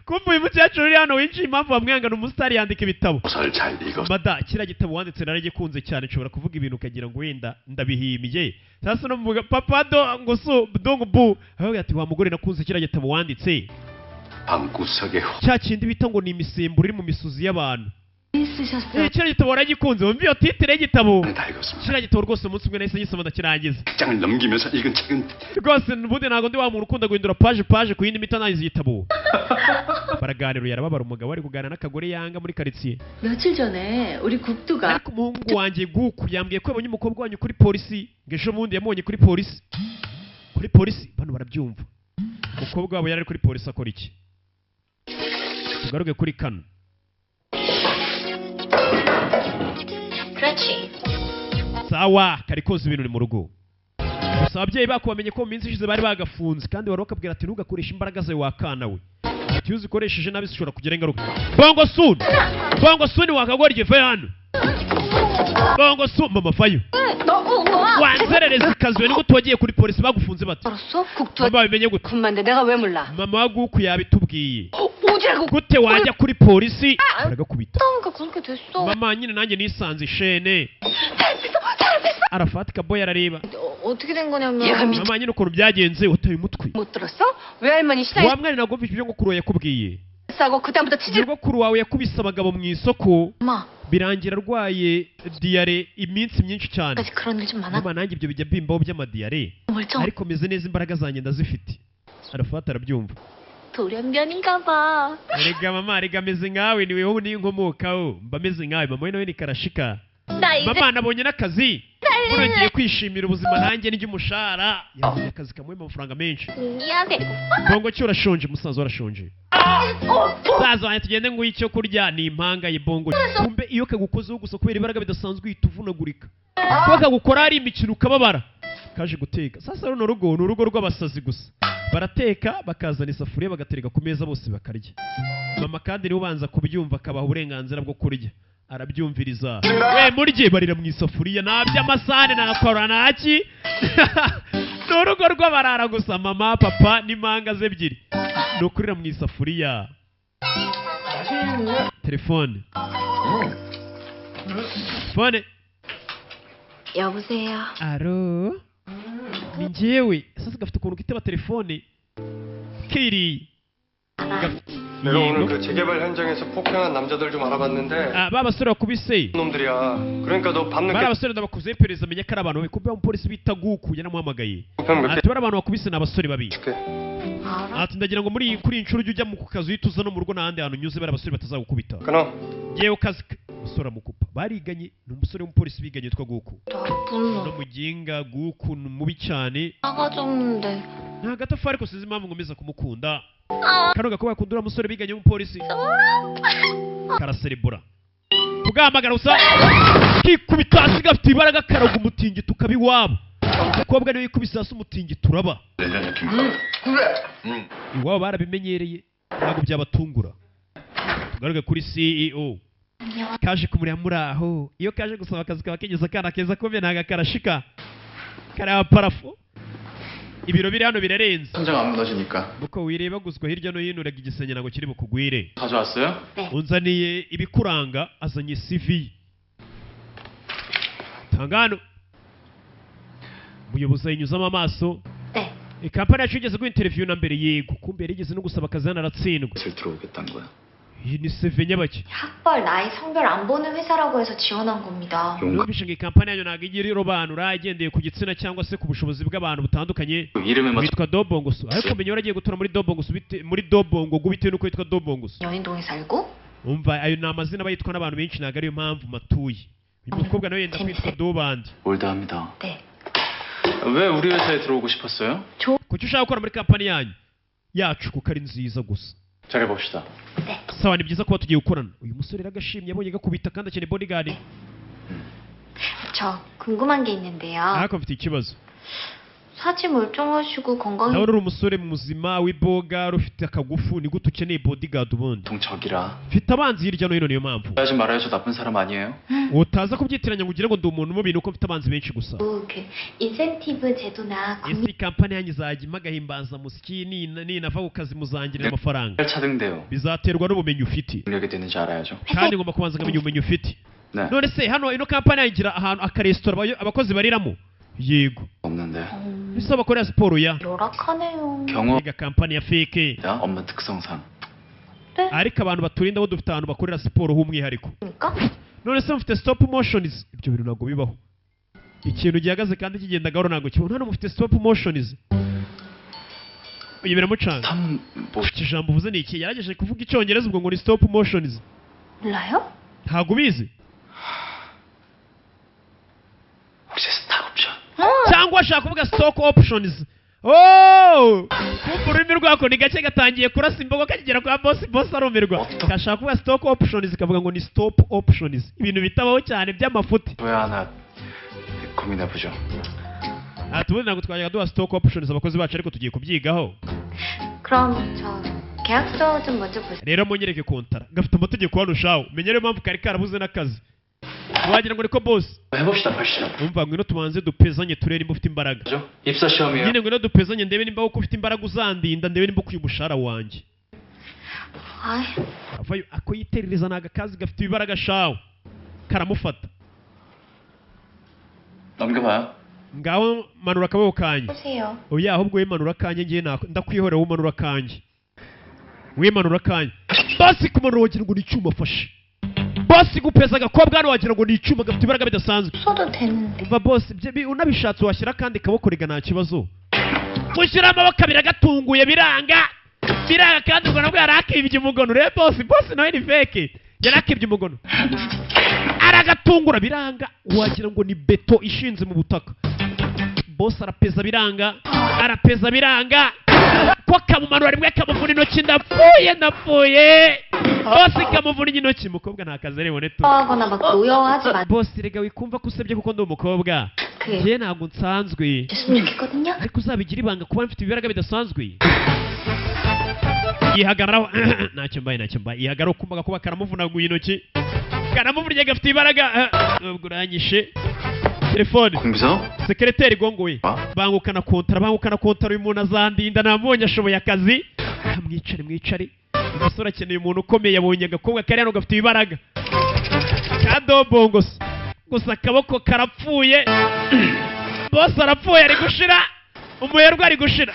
kumva uyu mukecuru uri hano winjiye impamvu bamwangana umusitari yandika ibitabo. mada kiriya gitabo wanditse naragikunze cyane, nshobora kuvuga ibintu ukagira ngo wenda ndabihimiye. sasa no muvuga papa do ngo su dongo bu, aho ati wa mugore nakunze kiriya gitabo wanditse. cya kindi bita ngo ni imisemburo iri mu misuzi y'abantu. kiriya gitabo waragikunze. wumva iyo titire y'igitabo. kiriya gitabo rwose umunsi umwe nahise ngisoma ndakirangiza. rwose ubundi ntabwo ndi wa muntu ukunda guhindura paje ku yindi mito anayize igitabo. baraganira, yarababara umugabo ari kuganira n'akagore yanga muri karitsiye. 며칠 전에 우리 국두가 ariko umuhungu wanjye guku yambwiye ko yabonye umukobwa wanyu kuri polisi, ngo ejo bundi yamubonye kuri polisi. kuri polisi bano barabyumva. umukobwa wabo yari ari kuri polisi akora iki? tugaruke kuri kano. 그렇지. sawa kari koza ibintu uri mu rugo. gusa ababyeyi bako bamenye ko mu minsi ishize bari bagafunze, kandi wari bakabwira ati ntugakoreshe imbaraga zawe wakana we. ati iyo uzikoresheje nabi zishobora kugira ingaruka. bongo suni wakagora igihe hano. bongo suni mama fayo. 너 wanzerereza ikazi we nigute wagiye kuri polisi bagufunze bate 알았어? 국도 mama bimenye gute 군만데 내가 왜 몰라? mama wa guku yabitubwiye 오지라고. gute wajya kuri polisi baragakubita 그러니까 그렇게 됐어. mama nyine nanjye nisanze ishene arafatika boy arareba 어떻게 된 거냐면 얘가 mama nyine ukuntu byagenze wataye umutwe 못 들었어? 외할머니 시장에 wa mwana nagomba ibyo nyokuru yakubwiye 싸고 그다음부터 치질. nyogokuru wawe yakubise abagabo mu isoko 엄마, birangira arwaye diyare iminsi myinshi cyane 까지 그런 일 좀 많아? mama nanjye ibyo bijya bimbaho by'amadiyare 멀쩡. ariko meze neza imbaraga zanjye ndazifite arafata arabyumva 돌연변인가 봐. erega mama erega ameze nkawe ni weho n'inkomokaho mba meze nkawe mama we nawe ni karashika 나 이제 mama nabonye n'akazi buno ngiye kwishimira ubuzima nanjye n'umushahara yabonye akazi kamuha amafaranga menshi 미안해. bongo cyo urashonje musaza urashonje musaza wanjye tugende nguhe icyo kurya ni impanga ye bongo kumbe iyo kagukozeho gusa kubera imbaraga bidasanzwe uhita uvunagurika kuko kagukora ari imikino ukababara kaje guteka sasa runo rugo ni urugo rw'abasazi gusa barateka bakazana isafuriya bagatereka ku meza bose bakarya mama kandi niwe ubanza kubyumva akabaha uburenganzira bwo kurya arabyumviriza we murye barira mu isafuriya nta by'amasahane nakora ntaki ni urugo rw'abarara gusa mama papa n'impanga ze ebyiri ni ukurira mu isafuriya telefone fone 여보세요. aro ni njyewe sasa gafite ukuntu kitaba telefone kiri 내가 오늘 그 재개발 현장에서 폭행한 남자들 좀 알아봤는데 ba basore bakubise 놈들이야. 그러니까 너 밤늦게 bari abasore ndabakuze iperereza menye ko ari abantu kumbe umupolisi bita guku yanamuhamagaye 폭행 몇 ati bari abantu bakubise ni abasore babiri 줄게. 알아? ati ndagira ngo kuri iyi nshuro ujye ujya mu kazi uhita uza no mu rugo n'ahandi hantu unyuze bari abasore batazagukubita 끊어. yewe kazi umusore amukupa bariganye ni umusore w'umupolisi biganye witwa guku 나쁜 no 놈. muginga guku ni mubi cyane 나가줬는데. nta gatafari ko sinzi impamvu ngomeza kumukunda kano gakobwa gakunda uriya musore biganye w'umupolisi karaserebura kugahamagara gusa kikubita hasi gafite ibaraga karaga umutingito ukaba iwabo umukobwa niwe yikubise hasi umutingito uraba iwabo barabimenyereye ntabwo byabatungura tugaruke kuri CEO kaje kumureba muri aho iyo kaje gusaba akazi kaba kigeze akana keza kumbe ntago karashika karaba parafo ibiro biri hano birarenze 현장 안 무너지니까. uko wireba guzwa hirya no hino uraga igisenge ntabwo kiri bukugwire 가져왔어요? unzaniye ibikuranga azanye CV tangano umuyobozi ayinyuzamo amaso 네. kampani yacu igeze guha interview na mbere yego kumbe yari igeze no gusaba akazi hano aratsindwa 실 들어오겠다는 거야. iyi ni CV nyabaki 학벌, 나이, 성별 안 보는 회사라고 해서 지원한 겁니다. numvise ngo iyi kampani yanyu ntabwo igira irobanura igendeye ku gitsina cyangwa se ku bushobozi bw'abantu butandukanye 이름에 맞춰 witwa dobongoso ariko menya waragiye gutura muri dobongoso muri dobongo bitewe n'uko witwa dobongoso 연인동에 살고 umva ayo ni amazina aba yitwa n'abantu benshi ntabwo ariyo mpamvu matuye uyu mukobwa nawe yenda kwitwa dobandi 올드합니다. 네. 왜 우리 회사에 들어오고 싶었어요? kuki ushaka gukora muri kampani yanyu yacu kuko ari nziza gusa 잘해봅시다. sawa ni byiza kuba tugiye gukorana uyu musore yaragashimye yabonye gakubita kandi akeneye bodyguard 저 궁금한 게 있는데요. ariko mfite ikibazo 사지 멀쩡하시고 건강히 nawe uri umusore muzima w'iboga ufite akagufu ni gute ukeneye bodyguard ubundi 동적이라. mfite abanzi hirya no hino niyo mpamvu 하지 말아요. 저 나쁜 사람 아니에요. utaza kubyitiranya ngo ugire ngo ndi umuntu mubi nuko mfite abanzi benshi gusa 그 인센티브 제도나 ese iyi kampani yanyu izajya impa agahimbazamusyi ninava ku kazi muzangirira amafaranga 잘 차등돼요. bizaterwa n'ubumenyi ufite 능력이 되는지 알아야죠. kandi ngomba kubanza nkamenya ubumenyi ufite 네. none se hano ino kampani yangira ahantu akaresitora abakozi bariramo yego 없는데. bisa bakorera siporo ya 열악하네요. 경호. mega kampani ya fake 업무 특성상. ariko abantu baturinda bo dufite ahantu bakorera siporo h'umwihariko 그러니까 none se mufite stop motions ibyo bintu ntabwo bibaho ikintu gihagaze kandi kigenda gahoro ntabwo kibona hano mufite stop motions uyu biramucanga iki ijambo uvuze ni iki yarageje kuvuga icyongereza ubwo ngo ni stop motions 몰라요? ntabwo ubizi 혹시 스탁 옵션? cyangwa ashaka kuvuga stock options oh kumva ururimi rwako ni gake gatangiye kurasa imbogo kagera kwa boss arumirwa gashaka kuvuga stock options kavuga ngo ni stop options ibintu bitabaho cyane by'amafuti 왜 하나 고민해보죠. tubundi ntabwo twajyaga duha stock options abakozi bacu ariko tugiye kubyigaho 그럼 저 계약서 좀 먼저 보세요. rero munyereke kontara gafite amategeko hano shawo menya rero impamvu kari karabuze n'akazi wagira ngo niko boss 해봅시다, 80. umva ngwino tubanze dupezanye turebe nimba ufite imbaraga 입사 시험이에요. nyine ngwino dupezanye ndebe nimba uko ufite imbaraga uzandinda ndebe nimba ukwiye umushahara wanjye 아이, avayo ako yiterereza naga kazi gafite ibibaraga shawe karamufata 넘겨봐요. ngaho manura akaboko kanjye 보세요. oya ahubwo we manura kanjye ngiye ndakwihorera wo manura kanjye we manura kanjye basi kumanura wagira ngo ni icyuma afashe basi gupeza agakobwa hano wagira ngo ni icyuma gafite ibaraga bidasanzwe 써도 되는데. umva boss unabishatse washyira kandi kaboko rega nta kibazo gushyira amaboko abiri agatunguye biranga kandi ubwo nabwo yarakibye umugono rero boss nawe ni fake yarakibye umugono aragatungura biranga wagira ngo ni beto ishinze mu butaka boss arapeza biranga ko kamumanura rimwe kamuvuna intoki ndapfuye boss kamuvuna intoki umukobwa nta kazi aribone tu 하거나 막 노여워하지 마. boss rega wikumva ko usebye kuko ndi umukobwa njye ntabwo nsanzwe 됐으면 좋겠거든요. ariko uzabigira ibanga kuba mfite ibibaraga bidasanzwe yihagararaho ntacyo mbaye yihagararaho kumvaga kuba karamuvunaguye intoki karamuvunye gafite ibaraga ubwo uranyishe telefone sekereteri gongoye bangukana kontara uyu muntu azandinda namubonye ashoboye akazi mwicare umusore akeneye umuntu ukomeye yabonye agakobwa kari hano gafite ibibaraga kadobongo gusa akaboko karapfuye bose arapfuye ari gushira umuherwe ari gushira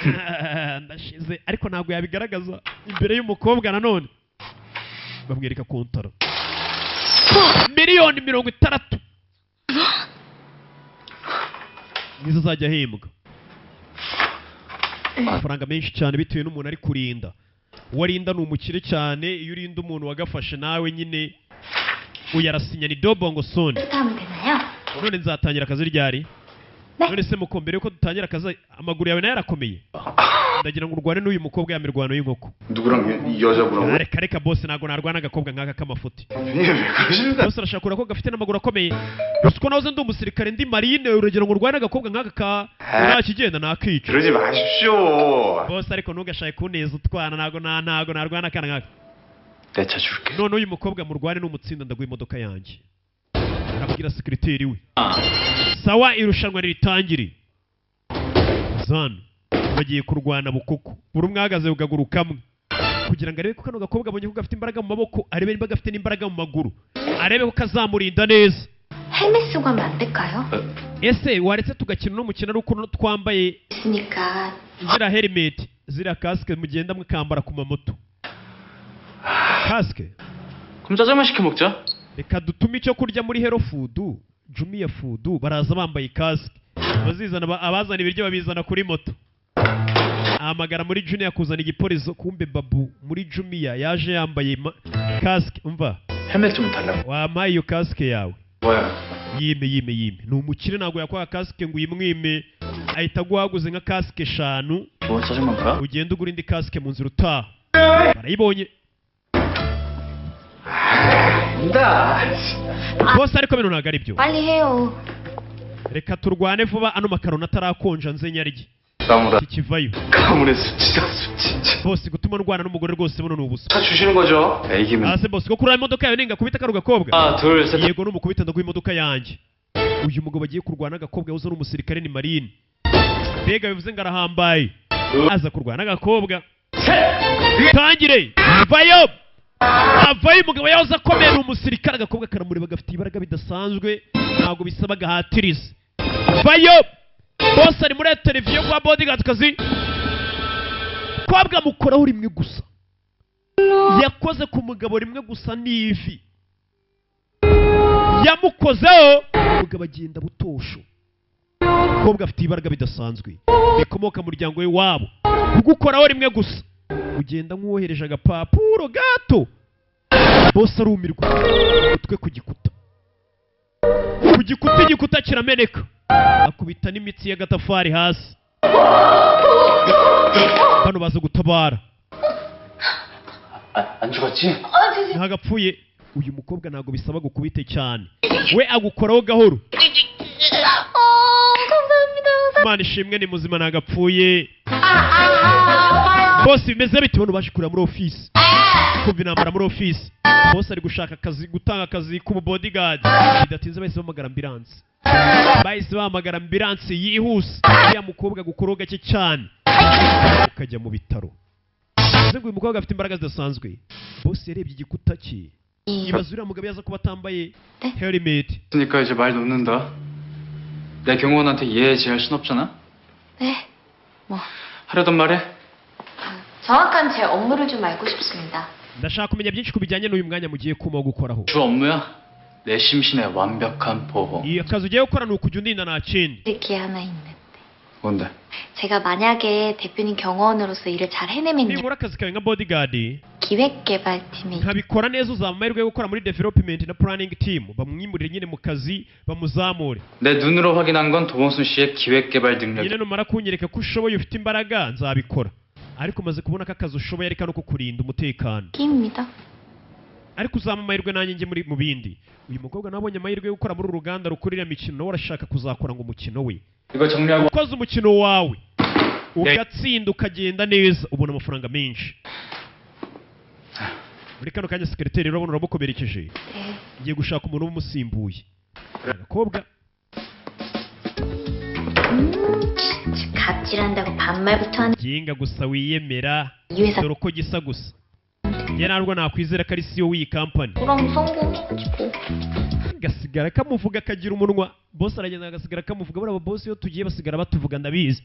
ndashize ariko ntabwo yabigaragaza imbere y'umukobwa nanone bamwereka kontara miliyoni 60 nizo zajya ahembwa amafaranga menshi cyane bitewe n'umuntu ari kurinda uwarinda ni umukire cyane iyo urinda umuntu wagafashe nawe nyine uyarasinya ni dobongo soni none nzatangira akazi ryari none se mukombere yuko dutangira akazi amaguru yawe nayo yarakomeye ndagira ngo urwane n'uyu mukobwa ya mirwano y'inkoko reka boss ntabwo narwana agakobwa nk'aka k'amafuti boss arashaka kurako gafite n'amaguru akomeye gusa ko nahoze ndi umusirikare ndi marine urugero ngo urwane agakobwa nk'aka ka ntakigenda nakica boss ariko ntugashake kuneza utwana ntabwo narwana akana nk'aka none uyu mukobwa murwane n'umutsinda ndaguha imodoka yanjye arabwira sekreteri we sawa irushanwa ritangire zana bagiye kurwana bukuku buri umwe ahagaze ukaguru kamwe kugira ngo arebe ko kano gakobwa abonye ko gafite imbaraga mu maboko arebe niba gafite n'imbaraga mu maguru arebe ko kazamurinda neza 헬멧 쓰고 하면 안 될까요? ese waretse tugakina n'umukino ari uko twambaye 있으니까 zira helmet zira casque mugenda mukambara ku mamoto casque 그럼 짜장면 시켜 먹자. reka dutume icyo kurya muri Hello Food Jumia Food baraza bambaye casque bazizana abazana ibiryo babizana kuri moto ahamagara muri Junior kuzana igipolizo kumbe babu muri Jumia yaje yambaye casque umva 헬멧 좀 달라고. wampaye iyo casque yawe 뭐야? yime ni umukire ntabwo yakwaga casque ngo uyimwime ahita guhaguze nka casque 5 뭐 짜장면 가? ugenda ugura indi casque mu nzira utaha barayibonye bose ariko bino ntabwo ari byo 빨리 해요. reka turwane vuba ano makaroni atarakonja nze nyarye kikivayo bose gutuma ndwana n'umugore rwose buno ni ubusa 주시는 거죠? hasi bose ko kurara imodoka yawe ninga kubita karo gakobwa yego n'umukubita ndaguha imodoka yanjye uyu mugabo bagiye kurwana agakobwa yahoze n'umusirikare ni marine mbega bivuze ngo arahambaye aza kurwana agakobwa tangire vayo avayo umugabo yahoze akomeye ni umusirikare agakobwa karamureba gafite ibaraga bidasanzwe ntabwo bisaba gahatiriza vayo bose ari muri televiziyo kwa bodyguard kazi kobwa mukoraho rimwe gusa yakoze ku mugabo rimwe gusa n'ivi yamukozeho umugabo agenda butosho kobwa afite ibaraga bidasanzwe bikomoka mu muryango we wabo kugukoraho rimwe gusa ugenda nk'uwohereje agapapuro gato bose arumirwa utwe ku gikuta igikuta kirameneka akubita n'imitsi y'agatafari hasi bano baza gutabara 안 죽었지? ntagapfuye uyu mukobwa ntabwo bisaba gukubite cyane we agukoraho gahoro 감사합니다. Imana ishimwe ni muzima ntagapfuye bose bimeze bite bano baje kurira muri office kumva intambara muri office boss ari gushaka akazi, gutanga akazi ku bodyguard. Bidatinze bahise bahamagara ambulance. Bahise bahamagara ambulance yihuse. Ya mukobwa gukoroga cye cyane. Ukajya mu bitaro. Uzi ngo uyu mukobwa afite imbaraga zidasanzwe. Boss yarebye igikuta cye. Ibaza uriya mugabo yaza kuba atambaye helmet. 그러니까 이제 말 놓는다. 내 경호원한테 이해 제할 순 없잖아. 네, 뭐 하려던 말해. 정확한 제 업무를 좀 알고 싶습니다. Ndashaka kumenya byinshi kubijyanye n'uyu mwanya mugiye kuma gukoraho. 주 업무야. 내 심신의 완벽한 보호. 이 akazi ugiye gukora ni ukujya undinda nta kindi. 게 하나 있는데. 뭔데? 제가 만약에 대표님 경호원으로서 일을 잘 해내면요. Ninkora akazi kawe nka bodyguard, 기획개발팀이 nkabikora neza uzaba amahirwe yo gukora muri development na planning team. Bamwimurire nyine mu kazi bamuzamure. 내 눈으로 확인한 건 도봉순 씨의 기획개발 능력. Nyine numara kunyereka ko ushoboye ufite imbaraga nzabikora. Ariko maze kubona ko akazi ushoboye ariko no kukurinda umutekano. 입니다. Ariko uzaba amahirwe nanjye njye muri mu bindi. Uyu mukobwa nabonye amahirwe yo gukora muri uruganda rukurira imikino nawe arashaka kuzakora ngo umukino we. 이거 정리하고. Ukoze umukino wawe ugatsinda ukagenda neza ubona amafaranga menshi. Muri kano kanya secretary urabona uramukomerekeje. Ngiye gushaka umuntu w'umusimbuye. Agakobwa 갑질한다고 반말부터 하는 ginga gusa wiyemera 유회사 dore uko gisa gusa. Njye ntabwo nakwizera ko ari CEO w'iyi company. 그럼 성공해가지고 Gasigara kamuvuga akagira umunwa. Boss aragenda agasigara kamuvuga buriya boss iyo tugiye basigara batuvuga ndabizi.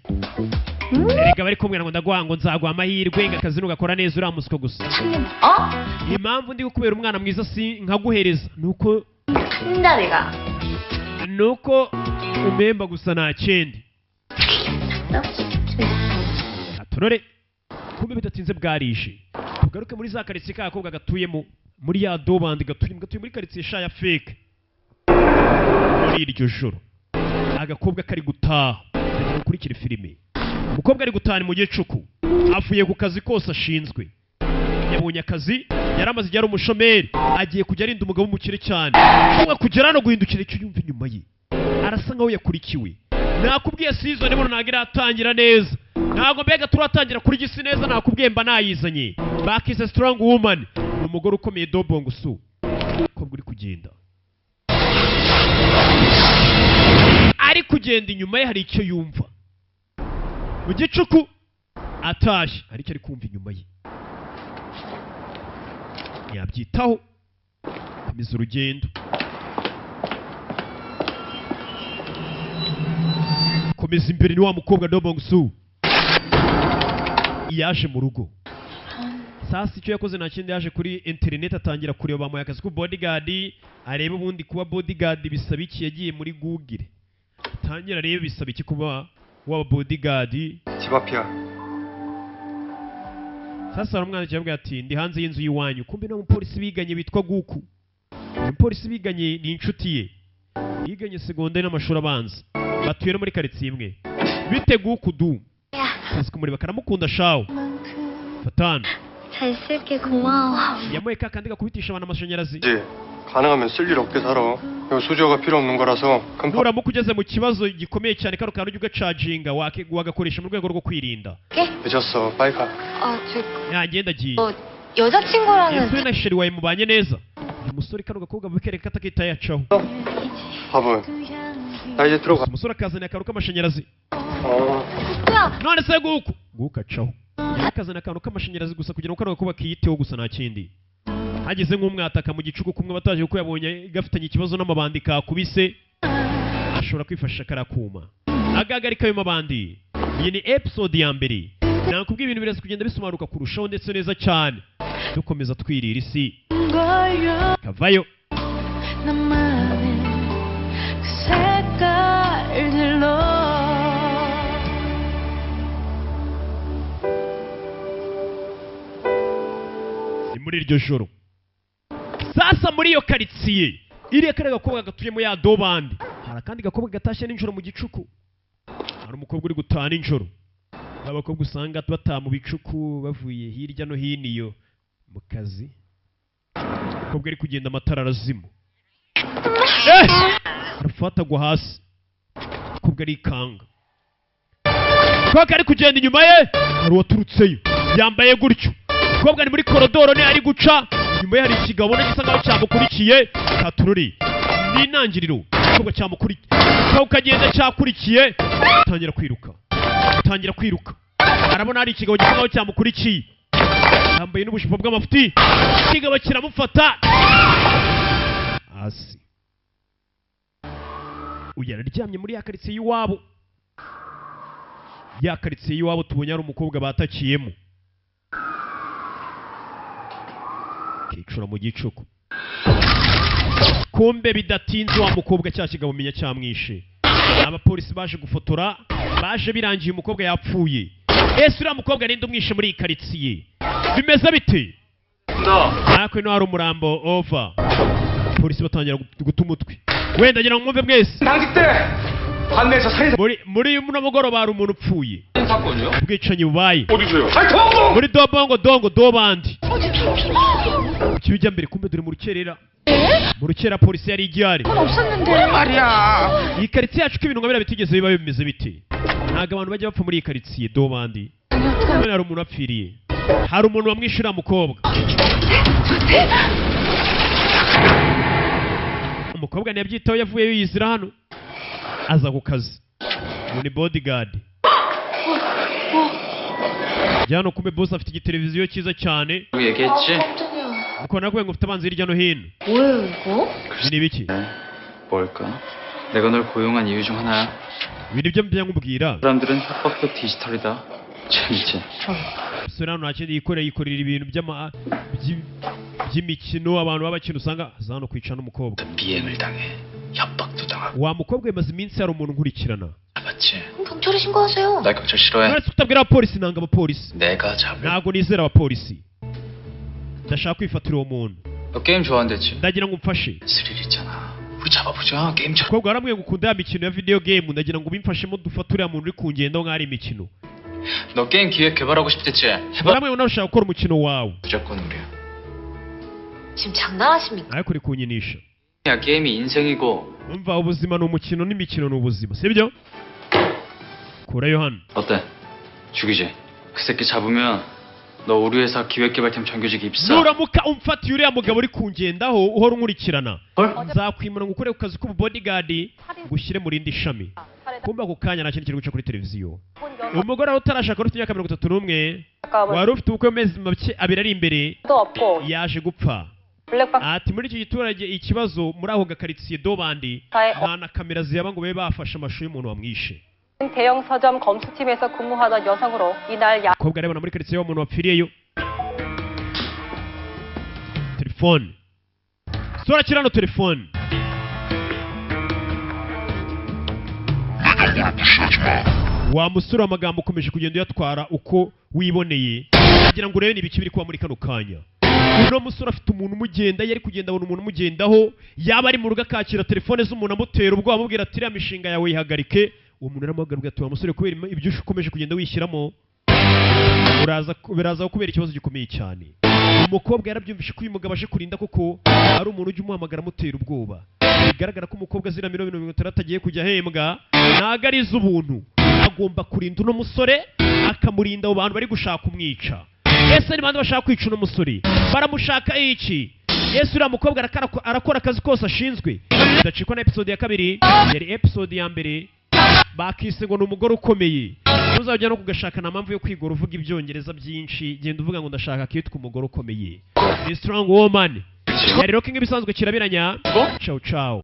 Erega bari kumwe ngo ndaguha ngo nzaguha amahirwe ngakazi nugakora neza uramuswa gusa. Impamvu ndi gukubera umwana mwiza si nkaguhereza nuko 한다 내가. nuko umemba gusa nta kindi. Aturore kumbe bidatinze bwarije. Tugaruke muri za karitsiye k'agakobwa gatuyemo muri ya dobandi gatuye muri karitsiye sha ya fake. Muri iryo joro agakobwa kari gutaha ndagiye gukurikira filime. Umukobwa ari gutaha mu gicuku avuye ku kazi kose ashinzwe. Yabonye akazi yaramaze igihe ari umushomeri agiye kujya arinda umugabo w'umukire cyane. Kumwe kugera no guhindukira icyo yumva inyuma ye. Arasa nkaho yakurikiwe. Nakubwiye season ibuno ntagira atangira neza. Ntabwo mbega turatangira kuri gisi neza nakubwiye mba nayizanye. Back is a strong woman. Umugore ukomeye Dobongo Su. Kobwa uri kugenda. Ari kugenda inyuma ye hari icyo yumva. Mu gicuku atashye ariko ari kumva inyuma ye. Yabyitaho. Komeza urugendo. Komeza imbere ni wa mukobwa Dobongo Su. Yaje mu rugo. Sasa icyo yakoze nta kindi yaje kuri internet atangira kureba bamuhaye akazi ku bodyguard areba ubundi kuba bodyguard bisaba iki yagiye muri Google. Tangira arebe bisaba iki kuba waba bodyguard. 집 앞이야. Sasa umwana cyabwa ati ndi hanze y'inzu yiwanyu kumbe no umupolisi biganye bitwa Guku. Umupolisi biganye ni inshuti ye. Biganye secondaire n'amashuri abanza. Batuye no muri karitsiye imwe. Bite Guku du. Kazi kumuri bakaramukunda shawo. Fatana. 잘 쓸게 고마워. yamuye kakandi gakubitisha abantu amashanyarazi. 이제 가능하면 쓸 일 없게 살아. 이거 수저가 필요 없는 거라서 금방. Nuramuka ugeze mu kibazo gikomeye cyane kano kantu ugacaginga wagakoresha mu rwego rwo kwirinda. 늦었어. 빨리 가. Yagenda agiye. 여자친구랑은 Yesu na sheri wawe mubanye neza. Uyu musore kano gakobwa bukereka atakita yacaho. 바보. 나 이제 들어가. Umusore akazana akaru k'amashanyarazi. 야, None se Guku. Guku acaho. Yakazana akantu k'amashanyarazi gusa kugira ngo kano gakobwa kiyiteho gusa nta kindi. Hageze nk'umwataka mu gicuku kumwe bataje kuko yabonye gafitanye ikibazo n'amabandi kakubise. Ashobora kwifashisha karakuma. Agagarika ayo mabandi. Iyi ni episode ya mbere. Nakubwiye ibintu biraza kugenda bisumaruka kurushaho ndetse neza cyane. Dukomeza twirira isi. Kavayo. Ni muri iryo joro. Sasa muri iyo karitsiye iriya kare gakobwa gatuyemo ya dobandi hari akandi gakobwa gatashye n'injoro mu gicuku. Hari umukobwa uri gutaha n'injoro. Abakobwa usanga bataha mu bicuku bavuye hirya no hino iyo mu kazi. Umukobwa ari kugenda amatara arazima. Arafata agwa hasi. Umukobwa arikanga. Umukobwa ari kugenda inyuma ye hari uwaturutseyo yambaye gutyo. Umukobwa ari muri korodoro ni ari guca inyuma inyuma ye hari ikigabo gisa nkaho cyamukurikiye katururi n'intangiriro igikorwa cyamukurikiye ukagenda cyakurikiye atangira kwiruka arabona hari ikigabo gisa nkaho cyamukurikiye yambaye n'ubushipo bw'amafuti ikigabo kiramufata hasi uyu araryamye muri ya karitsiye y'iwabo tubonye ari umukobwa batakiyemo kicura mu gicuku kumbe bidatinze wa mukobwa cya kigabo menya cyamwishe abapolisi baje gufotora baje birangiye umukobwa yapfuye ese uriya mukobwa ninde umwishe muri iyi karitsiye bimeze bite nakwe no hari umurambo over polisi batangira guta umutwe wenda ngira ngo mwumve mwese muri uno mugoroba hari umuntu upfuye ubwicanyi bubaye muri dongo dobandi ikibijya mbere kumbe dore mu rukerera polisi yari igihari iyi karitsiye yacu ko ibintu nkabira bitigeze biba bimeze bite ntabwo abantu bajya bapfa muri iyi karitsiye dobandi hari umuntu wapfiriye hari umuntu wamwishyura mukobwa umukobwa ntiyabyitaho yavuye yizira hano aza ku kazi ni bodyguard jyano kumbe boss afite igiteleviziyo cyiza cyane uko nakubwiye ngo ufite abanzi hirya no hino ni ibiki 뭘까? 내가 널 고용한 이유 중 하나야. ibintu ibyo mbya nkubwira 사람들은 협박도 디지털이다. 재밌지? sura hano ntakindi yikorera ibintu by'imikino abantu babakina usanga aza hano kwica n'umukobwa 비행을 당해 협박도 당하고 wa mukobwa yamaze iminsi hari umuntu nkurikirana 맞지? 경찰에 신고하세요. 나 경찰 싫어해. uretse kutabwira abapolisi nanga abapolisi 내가 잡을. ntabwo nizera abapolisi ndashaka kwifatira uwo muntu 너 게임 좋아한댔지? ndagira ngo umfashe 스릴 있잖아. 우리 잡아보자. 게임처럼. umukobwa waramubwiye ngo ukunda ya mikino ya video game ndagira ngo ubimfashemo dufate uriya muntu uri kungendaho nk'aho ari imikino 너 게임 기획 개발하고 싶댔지? 해봐. waramubwiye ngo nawe ushaka gukora umukino wawe 무조건 우리야. 지금 장난하십니까? ariko uri kunyinisha 야 게임이 인생이고. umva ubuzima ni umukino n'imikino ni ubuzima sibyo kurayo hano 어때? 죽이지? 그 새끼 잡으면 너 우리 회사 기획개발팀 정규직 입사. nuramuka umfatiye uriya mugabo uri kungendaho uhora unkurikirana nzakwimura ngo ukore ku kazi k'ububodyguard ngo ushyire mu rindi shami kumva ako kanya nta kindi kiri guca kuri televiziyo umugore wawe utarashaka ufite imyaka 31 wari ufite ubukwe amezi abiri ari imbere yaje gupfa ati muri iki giturage ikibazo muri aho gakaritsiye dobandi nta na kamera ziyaba ngo babe bafashe amashusho y'umuntu wamwishe 대형 서점 검수팀에서 근무하던 여성으로 이날 야 umukobwa arebana muri karitsiye y'umuntu wapfiriyeyo telefone sora kirano telefone wa musore w'amagambo ukomeje kugenda uyatwara uko wiboneye kugira ngo urebe n'ibiki biri kuba muri kano kanya uno musore afite umuntu umugenda yari kugenda abona umuntu umugendaho yaba ari mu rugo akakira telefone z'umuntu amutera ubwoba amubwira ati iriya mishinga yawe yihagarike uwo muntu aramuhagarika ati wa musore kubera ibyo ukomeje kugenda wishyiramo biraza kubera ikibazo gikomeye cyane umukobwa yarabyumvishe ko uyu mugabo aje kurinda koko ari umuntu ujya umuhamagara amutera ubwoba bigaragara ko umukobwa azira 60 agiye kujya ahembwa ntago ari iz'ubuntu agomba kurinda uno musore akamurinda abo bantu bari gushaka umwica ese ni bande bashaka kwica uno musore baramushaka iki ese uriya mukobwa arakora akazi kose ashinzwe ndacikwa na episode ya kabiri yari episode ya mbere bakise ngo ni umugore ukomeye ntuzajya no kugashaka nta mpamvu yo kwigora uvuga ibyongereza byinshi genda uvuga ngo ndashaka kitwa umugore ukomeye ni strong woman yari rocking ibisanzwe kirabiranya ciao ciao